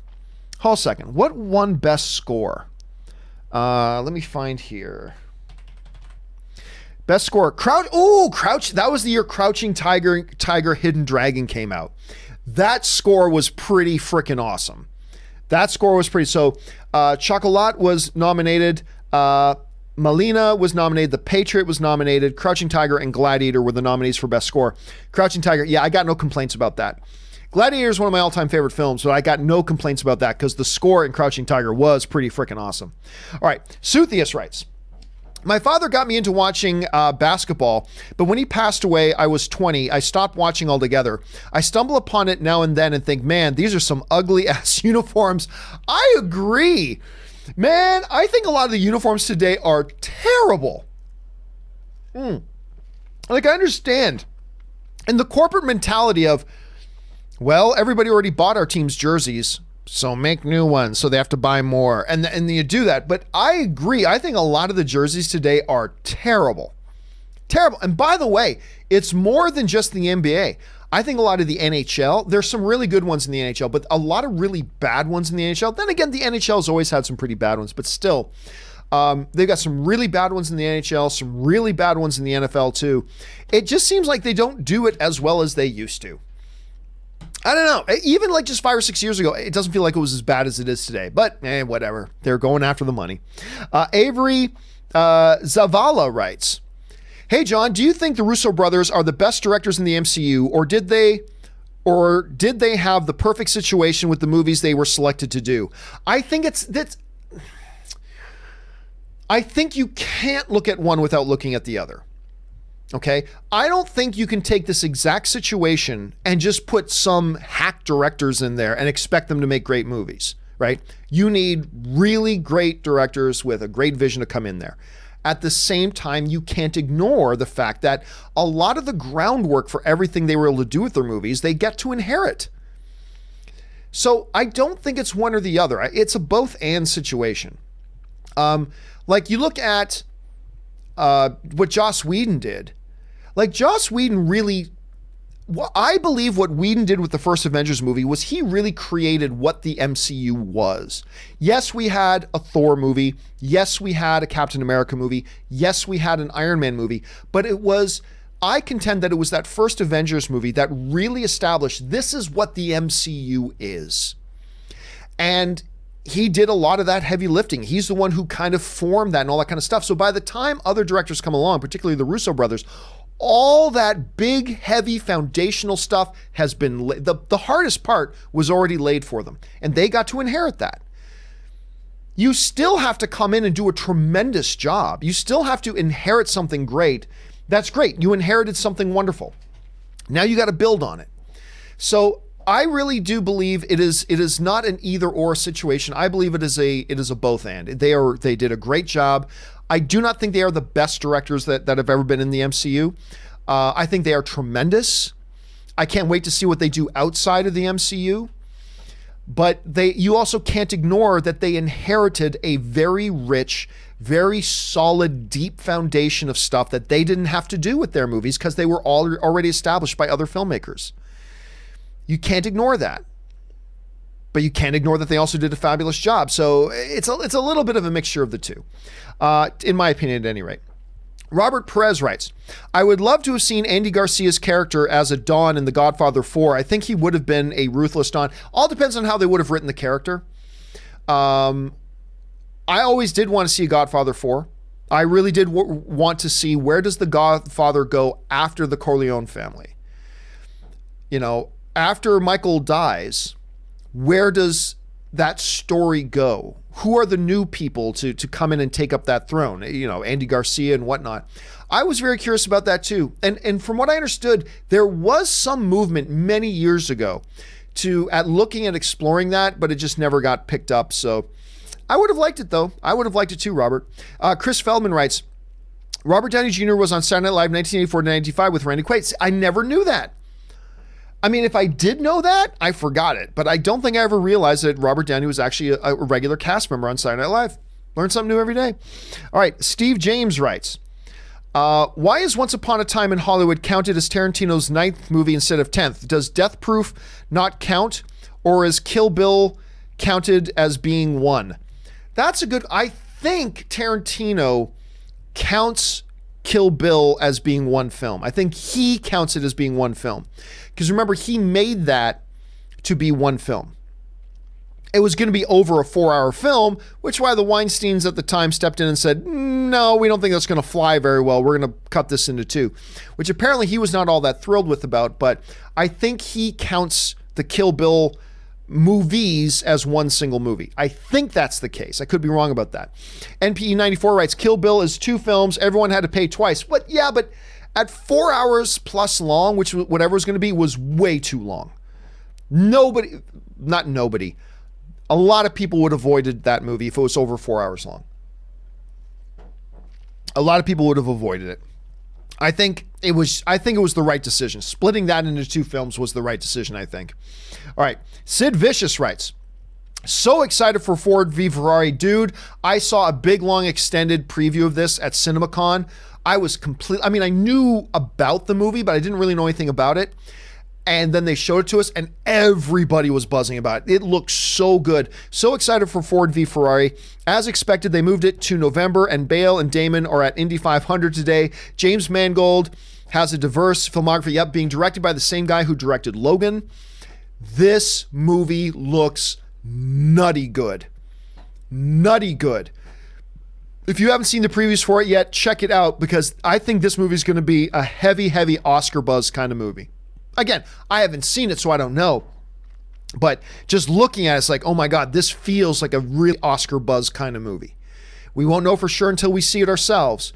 Hold on a second. What won Best Score? Let me find here. Best Score. Crouch. That was the year Crouching Tiger, Hidden Dragon came out. That score was pretty freaking awesome. So, Chocolat was nominated. Malina was nominated. The Patriot was nominated. Crouching Tiger and Gladiator were the nominees for Best Score. Crouching Tiger, I got no complaints about that. Gladiator is one of my all-time favorite films, but I got no complaints about that because the score in Crouching Tiger was pretty freaking awesome. All right, Suthius writes, my father got me into watching basketball, but when he passed away, I was 20. I stopped watching altogether. I stumble upon it now and then and think, man, these are some ugly-ass uniforms. I agree. Man, I think a lot of the uniforms today are terrible. Like, I understand. And the corporate mentality of, well, everybody already bought our team's jerseys, so make new ones, so they have to buy more. And you do that. But I agree. I think a lot of the jerseys today are terrible. Terrible. And by the way, it's more than just the NBA. I think a lot of the NHL, there's some really good ones in the NHL, but a lot of really bad ones in the NHL. Then again, the NHL has always had some pretty bad ones, but still, they've got some really bad ones in the NHL, some really bad ones in the NFL too. It just seems like they don't do it as well as they used to. I don't know. Even like just 5 or 6 years ago, it doesn't feel like it was as bad as it is today. But whatever. They're going after the money. Avery Zavala writes, hey, John, do you think the Russo brothers are the best directors in the MCU, or did they have the perfect situation with the movies they were selected to do? I think I think you can't look at one without looking at the other. Okay, I don't think you can take this exact situation and just put some hack directors in there and expect them to make great movies, right? You need really great directors with a great vision to come in there. At the same time, you can't ignore the fact that a lot of the groundwork for everything they were able to do with their movies, they get to inherit. So I don't think it's one or the other. It's a both and situation. Like you look at what Joss Whedon did. Like Joss Whedon really, I believe what Whedon did with the first Avengers movie was he really created what the MCU was. Yes, we had a Thor movie. Yes, we had a Captain America movie. Yes, we had an Iron Man movie. But I contend that it was that first Avengers movie that really established this is what the MCU is. And he did a lot of that heavy lifting. He's the one who kind of formed that and all that kind of stuff. So by the time other directors come along, particularly the Russo brothers, all that big, heavy, foundational stuff has been, the hardest part was already laid for them. And they got to inherit that. You still have to come in and do a tremendous job. You still have to inherit something great. That's great. You inherited something wonderful. Now you got to build on it. So I really do believe it is not an either or situation. I believe it is a both and. They did a great job. I do not think they are the best directors that have ever been in the MCU. I think they are tremendous. I can't wait to see what they do outside of the MCU. But you also can't ignore that they inherited a very rich, very solid, deep foundation of stuff that they didn't have to do with their movies because they were already established by other filmmakers. You can't ignore that. But you can't ignore that they also did a fabulous job. So it's a little bit of a mixture of the two, in my opinion, at any rate. Robert Perez writes, I would love to have seen Andy Garcia's character as a Don in The Godfather IV. I think he would have been a ruthless Don. All depends on how they would have written the character. I always did want to see Godfather IV. I really did want to see where does the Godfather go after the Corleone family. You know, after Michael dies, where does that story go? Who are the new people to come in and take up that throne? You know, Andy Garcia and whatnot. I was very curious about that too. And from what I understood, there was some movement many years ago at looking at exploring that, but it just never got picked up. So I would have liked it though. I would have liked it too, Robert. Chris Feldman writes, Robert Downey Jr. was on Saturday Night Live 1984 to 1995 with Randy Quaid. I never knew that. I mean, if I did know that, I forgot it. But I don't think I ever realized that Robert Downey was actually a regular cast member on Saturday Night Live. Learn something new every day. All right, Steve James writes, why is Once Upon a Time in Hollywood counted as Tarantino's 9th movie instead of 10th? Does Death Proof not count? Or is Kill Bill counted as being one? I think Tarantino counts Kill Bill as being one film. I think he counts it as being one film. Because remember, he made that to be one film. It was going to be over a 4-hour film, which is why the Weinsteins at the time stepped in and said, no, we don't think that's going to fly very well. We're going to cut this into 2, which apparently he was not all that thrilled with about, but I think he counts the Kill Bill movies as one single movie. I think that's the case. I could be wrong about that. NPE94 writes, Kill Bill is 2 films. Everyone had to pay twice. What? Yeah, but at 4 hours plus long, which whatever was going to be, was way too long. A lot of people would have avoided that movie if it was over 4 hours long. A lot of people would have avoided it. I think it was the right decision. Splitting that into 2 films was the right decision, I think. All right. Sid Vicious writes, so excited for Ford v Ferrari. Dude, I saw a big, long, extended preview of this at CinemaCon. I knew about the movie, but I didn't really know anything about it. And then they showed it to us and everybody was buzzing about it. It looked so good. So excited for Ford v Ferrari. As expected, they moved it to November and Bale and Damon are at Indy 500 today. James Mangold has a diverse filmography. Yep, being directed by the same guy who directed Logan. This movie looks nutty good. Nutty good. If you haven't seen the previews for it yet, check it out because I think this movie is going to be a heavy, heavy Oscar buzz kind of movie. Again, I haven't seen it, so I don't know. But just looking at it, it's like, oh my God, this feels like a really Oscar buzz kind of movie. We won't know for sure until we see it ourselves.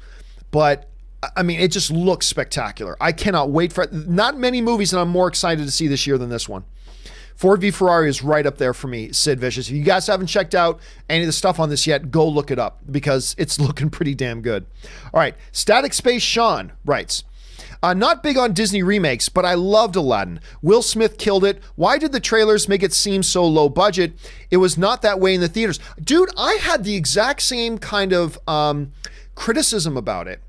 But, I mean, it just looks spectacular. I cannot wait for it. Not many movies that I'm more excited to see this year than this one. Ford v Ferrari is right up there for me, Sid Vicious. If you guys haven't checked out any of the stuff on this yet, go look it up because it's looking pretty damn good. All right, Static Space Sean writes, not big on Disney remakes, but I loved Aladdin. Will Smith killed it. Why did the trailers make it seem so low budget? It was not that way in the theaters. Dude, I had the exact same kind of criticism about it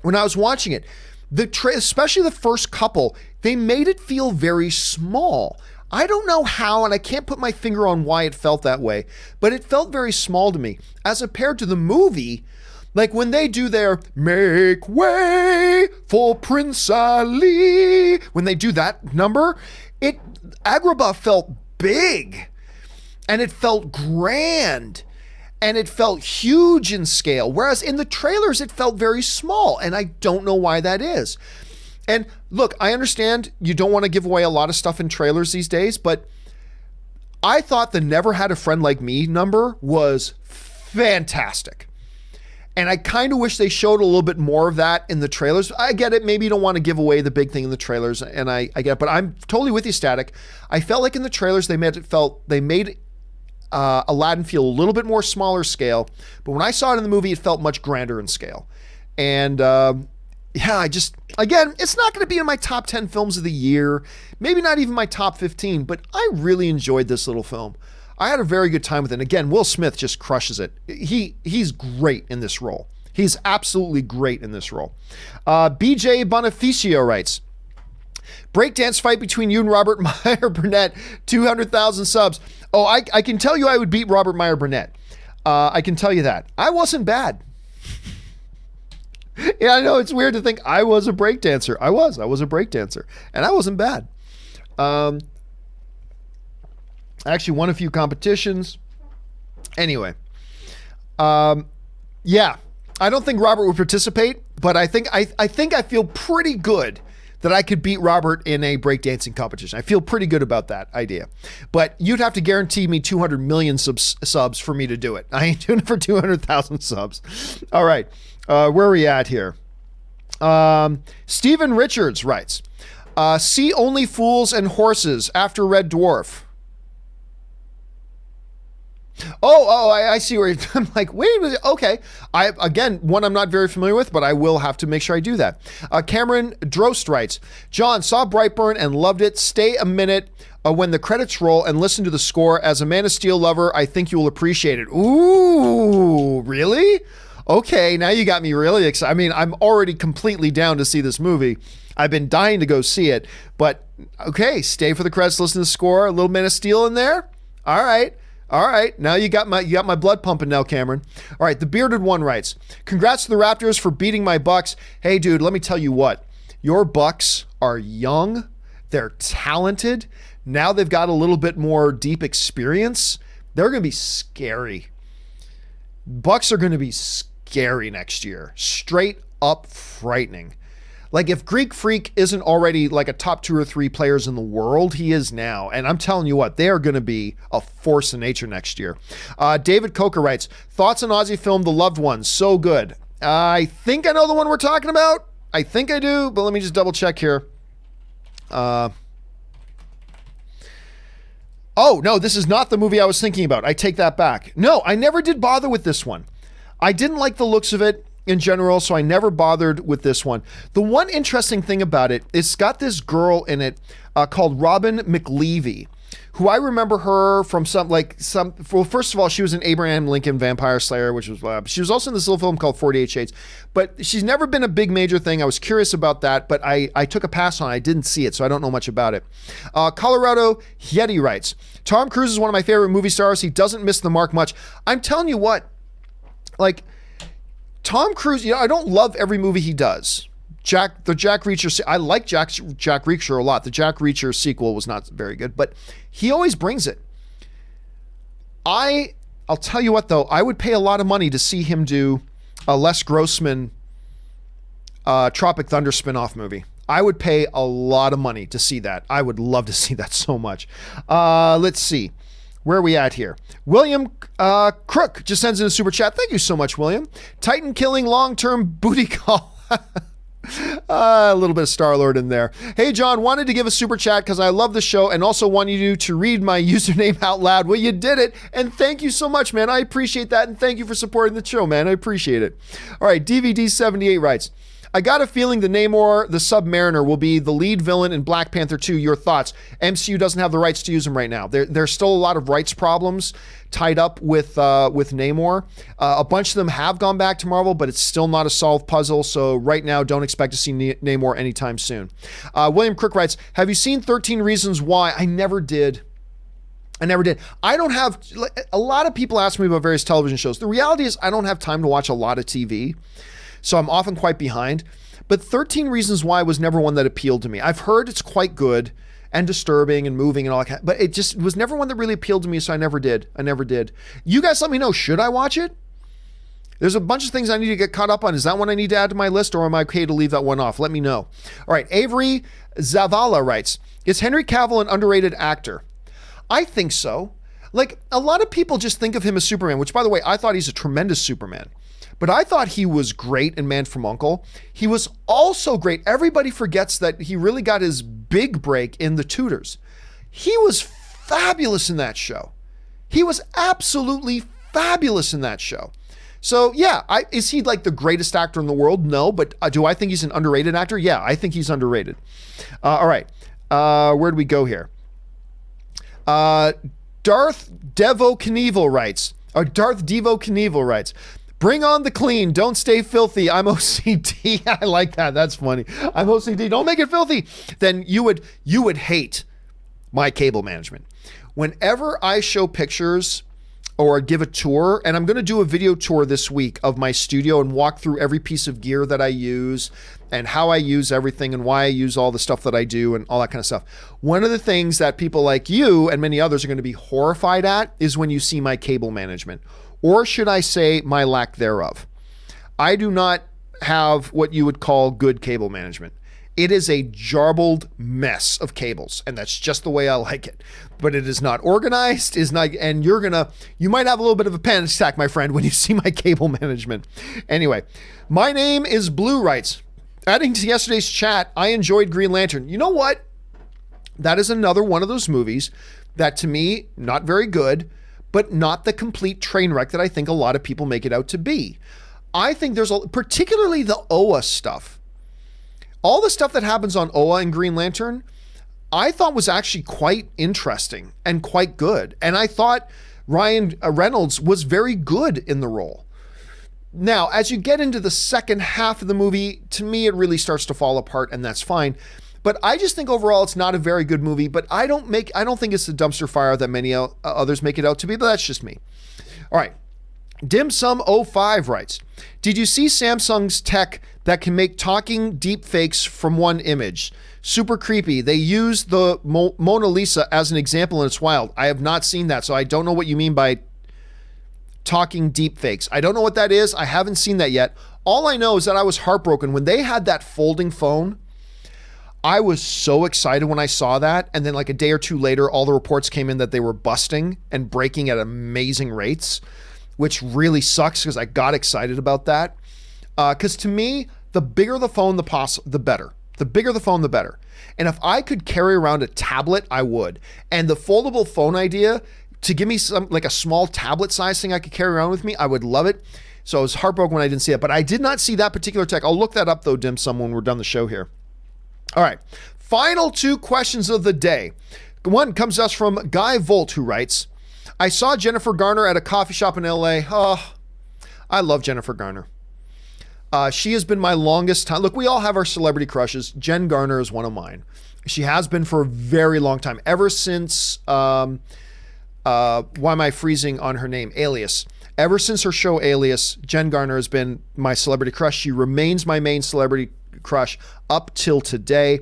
when I was watching it. Especially the first couple, they made it feel very small. I don't know how, and I can't put my finger on why it felt that way, but it felt very small to me. As compared to the movie, like when they do their "Make Way for Prince Ali," when they do that number, Agrabah felt big, and it felt grand, and it felt huge in scale. Whereas in the trailers, it felt very small, and I don't know why that is. And look, I understand you don't want to give away a lot of stuff in trailers these days, but I thought the "Never Had a Friend Like Me" number was fantastic. And I kind of wish they showed a little bit more of that in the trailers. I get it. Maybe you don't want to give away the big thing in the trailers, and I get it. But I'm totally with you, Static. I felt like in the trailers they made Aladdin feel a little bit more smaller scale. But when I saw it in the movie, it felt much grander in scale. And again, it's not going to be in my top 10 films of the year. Maybe not even my top 15. But I really enjoyed this little film. I had a very good time with it. And again, Will Smith just crushes it. He's great in this role. He's absolutely great in this role. BJ Bonificio writes, breakdance fight between you and Robert Meyer Burnett, 200,000 subs. Oh, I can tell you I would beat Robert Meyer Burnett. I can tell you that. I wasn't bad. Yeah, I know it's weird to think I was a breakdancer. I was a breakdancer, and I wasn't bad. I actually won a few competitions. Anyway, yeah, I don't think Robert would participate, but I think I feel pretty good that I could beat Robert in a breakdancing competition. I feel pretty good about that idea, but you'd have to guarantee me 200 million subs for me to do it. I ain't doing it for 200,000 subs. All right, where are we at here? Stephen Richards writes, see Only Fools and Horses after Red Dwarf. I see where I'm like, wait a minute. Okay. One I'm not very familiar with, but I will have to make sure I do that. Cameron Drost writes, John, saw Brightburn and loved it. Stay a minute when the credits roll and listen to the score. As a Man of Steel lover, I think you will appreciate it. Ooh, really? Okay. Now you got me really excited. I mean, I'm already completely down to see this movie. I've been dying to go see it, but okay. Stay for the credits, listen to the score. A little Man of Steel in there. All right. Now you got my blood pumping now, Cameron. All right, the Bearded One writes, congrats to the Raptors for beating my Bucks. Hey, dude, let me tell you what. Your Bucks are young. They're talented. Now they've got a little bit more deep experience. They're going to be scary. Bucks are going to be scary next year. Straight up frightening. Like if Greek Freak isn't already like a top 2 or 3 players in the world, he is now. And I'm telling you what, they are going to be a force of nature next year. David Coker writes, thoughts on Aussie film, The Loved Ones, so good. I think I know the one we're talking about. I think I do, but let me just double check here. Oh, no, this is not the movie I was thinking about. I take that back. No, I never did bother with this one. I didn't like the looks of it in general, so I never bothered with this one. The one interesting thing about it, it's got this girl in it called Robin McLeavy, who I remember her from well, first of all, she was in Abraham Lincoln Vampire Slayer, which was, she was also in this little film called 48 Shades, but she's never been a big major thing. I was curious about that, but I took a pass on it. I didn't see it, so I don't know much about it. Colorado Yeti writes, Tom Cruise is one of my favorite movie stars. He doesn't miss the mark much. I'm telling you what, like, Tom Cruise, I don't love every movie he does. The Jack Reacher, I like Jack Reacher a lot. The Jack Reacher sequel was not very good, but he always brings it. I'll tell you what though, I would pay a lot of money to see him do a Les Grossman Tropic Thunder spinoff movie. I would pay a lot of money to see that. I would love to see that so much. Let's see. Where are we at here? William Crook just sends in a super chat. Thank you so much, William. Titan killing long-term booty call. A little bit of Star-Lord in there. Hey, John, wanted to give a super chat because I love the show and also wanted you to read my username out loud. Well, you did it, and thank you so much, man. I appreciate that, and thank you for supporting the show, man. I appreciate it. All right, DVD78 writes, I got a feeling the Namor, the Submariner, will be the lead villain in Black Panther 2. Your thoughts? MCU doesn't have the rights to use him right now. There's still a lot of rights problems tied up with Namor. A bunch of them have gone back to Marvel, but it's still not a solved puzzle. So right now, don't expect to see Namor anytime soon. William Crook writes, have you seen 13 Reasons Why? I never did. I don't have, a lot of people ask me about various television shows. The reality is I don't have time to watch a lot of TV. So I'm often quite behind. But 13 Reasons Why was never one that appealed to me. I've heard it's quite good and disturbing and moving and all that, but it just was never one that really appealed to me, so I never did. You guys let me know, should I watch it? There's a bunch of things I need to get caught up on. Is that one I need to add to my list, or am I okay to leave that one off? Let me know. All right, Avery Zavala writes, is Henry Cavill an underrated actor? I think so. Like, a lot of people just think of him as Superman, which, by the way, I thought he's a tremendous Superman. But I thought he was great in Man from U.N.C.L.E. He was also great. Everybody forgets that he really got his big break in The Tudors. He was fabulous in that show. He was absolutely fabulous in that show. So yeah, is he like the greatest actor in the world? No, but do I think he's an underrated actor? Yeah, I think he's underrated. All right, where do we go here? Darth Devo Knievel writes, bring on the clean. Don't stay filthy. I'm OCD. I like that. That's funny. I'm OCD. Don't make it filthy. Then you would hate my cable management. Whenever I show pictures or give a tour, and I'm going to do a video tour this week of my studio and walk through every piece of gear that I use and how I use everything and why I use all the stuff that I do and all that kind of stuff. One of the things that people like you and many others are going to be horrified at is when you see my cable management. Or should I say my lack thereof. I do not have what you would call good cable management. It is a jarbled mess of cables, and that's just the way I like it. But it is not organized, and you might have a little bit of a panic attack, my friend, when you see my cable management. Anyway, my name is Blue writes, adding to yesterday's chat, I enjoyed Green Lantern. You know what? That is another one of those movies that to me, not very good, but not the complete train wreck that I think a lot of people make it out to be. I think there's particularly the Oa stuff. All the stuff that happens on Oa and Green Lantern, I thought was actually quite interesting and quite good. And I thought Ryan Reynolds was very good in the role. Now, as you get into the second half of the movie, to me, it really starts to fall apart, and that's fine. But I just think overall it's not a very good movie, but I don't think it's the dumpster fire that many others make it out to be, but that's just me. All right. Dim Sum 05 writes, did you see Samsung's tech that can make talking deep fakes from one image? Super creepy. They use the Mona Lisa as an example and it's wild. I have not seen that, so I don't know what you mean by talking deep fakes. I don't know what that is. I haven't seen that yet. All I know is that I was heartbroken when they had that folding phone. I was so excited when I saw that. And then like a day or two later, all the reports came in that they were busting and breaking at amazing rates, which really sucks because I got excited about that. Because to me, the bigger the phone, the better. The bigger the phone, the better. And if I could carry around a tablet, I would. And the foldable phone idea, to give me some like a small tablet size thing I could carry around with me, I would love it. So I was heartbroken when I didn't see it. But I did not see that particular tech. I'll look that up though, Dim Sum, when we're done the show here. All right, final two questions of the day. One comes to us from Guy Volt, who writes, I saw Jennifer Garner at a coffee shop in LA. Oh, I love Jennifer Garner. She has been my longest time. Look, we all have our celebrity crushes. Jen Garner is one of mine. She has been for a very long time, ever since, why am I freezing on her name? Alias. Ever since her show Alias, Jen Garner has been my celebrity crush. She remains my main celebrity crush up till today.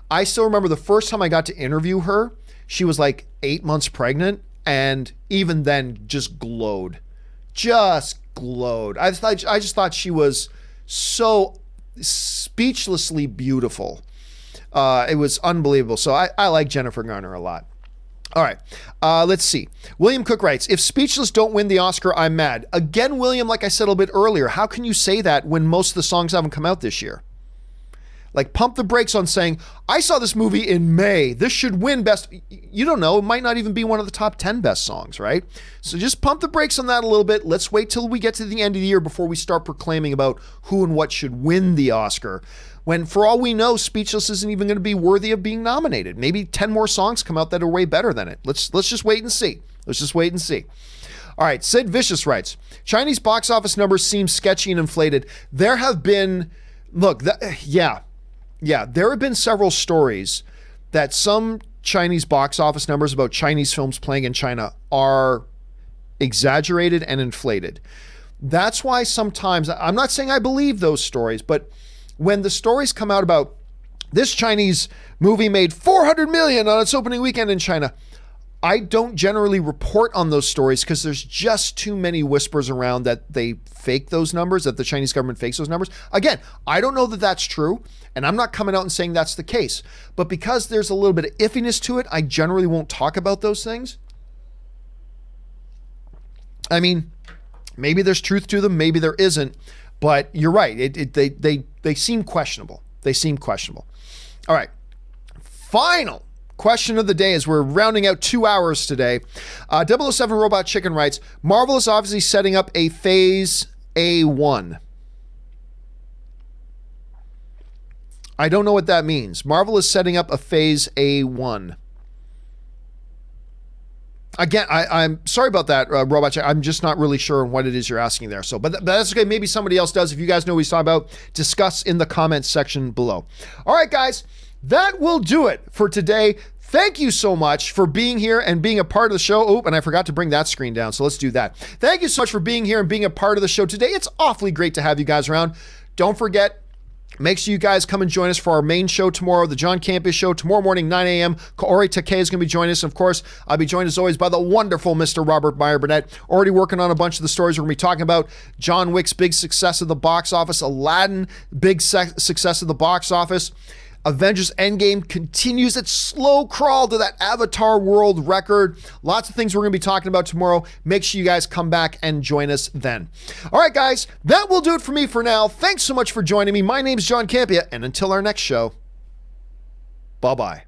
I still remember the first time I got to interview her, she was like 8 months pregnant, and even then just glowed. I just thought she was so speechlessly beautiful. It was unbelievable. So I like Jennifer Garner a lot. All right, let's see. William Cook writes, if Speechless don't win the Oscar, I'm mad. Again, William, like I said a little bit earlier, how can you say that when most of the songs haven't come out this year? Like, pump the brakes on saying, I saw this movie in May. This should win best. You don't know. It might not even be one of the top 10 best songs, right? So just pump the brakes on that a little bit. Let's wait till we get to the end of the year before we start proclaiming about who and what should win the Oscar. When, for all we know, Speechless isn't even going to be worthy of being nominated. Maybe 10 more songs come out that are way better than it. Let's just wait and see. Let's just wait and see. All right, Sid Vicious writes, Chinese box office numbers seem sketchy and inflated. There have been, there have been several stories that some Chinese box office numbers about Chinese films playing in China are exaggerated and inflated. That's why sometimes, I'm not saying I believe those stories, but when the stories come out about this Chinese movie made 400 million on its opening weekend in China, I don't generally report on those stories because there's just too many whispers around that they fake those numbers, that the Chinese government fakes those numbers. Again, I don't know that that's true, and I'm not coming out and saying that's the case. But because there's a little bit of iffiness to it, I generally won't talk about those things. I mean, maybe there's truth to them, maybe there isn't. But you're right. They seem questionable. They seem questionable. All right. Final question of the day as we're rounding out 2 hours today. 007 Robot Chicken writes, Marvel is obviously setting up a Phase A1. I don't know what that means. Marvel is setting up a Phase A1. Again, I'm sorry about that, Robot Chicken. I'm just not really sure what it is you're asking there. So, but that's okay. Maybe somebody else does. If you guys know what he's talking about, discuss in the comments section below. All right, guys. That will do it for today. Thank you so much for being here and being a part of the show. Oh, and I forgot to bring that screen down, so let's do that. Thank you so much for being here and being a part of the show today. It's awfully great to have you guys around. Don't forget, make sure you guys come and join us for our main show tomorrow, the John Campea Show, tomorrow morning, 9 a.m. Kaori Takei is going to be joining us. Of course, I'll be joined as always by the wonderful Mr. Robert Meyer Burnett. Already working on a bunch of the stories we're going to be talking about. John Wick's big success at the box office. Aladdin, big success at the box office. Avengers Endgame continues its slow crawl to that Avatar world record. Lots of things we're going to be talking about tomorrow. Make sure you guys come back and join us then. All right, guys, that will do it for me for now. Thanks so much for joining me. My name is John Campea, and until our next show, bye-bye.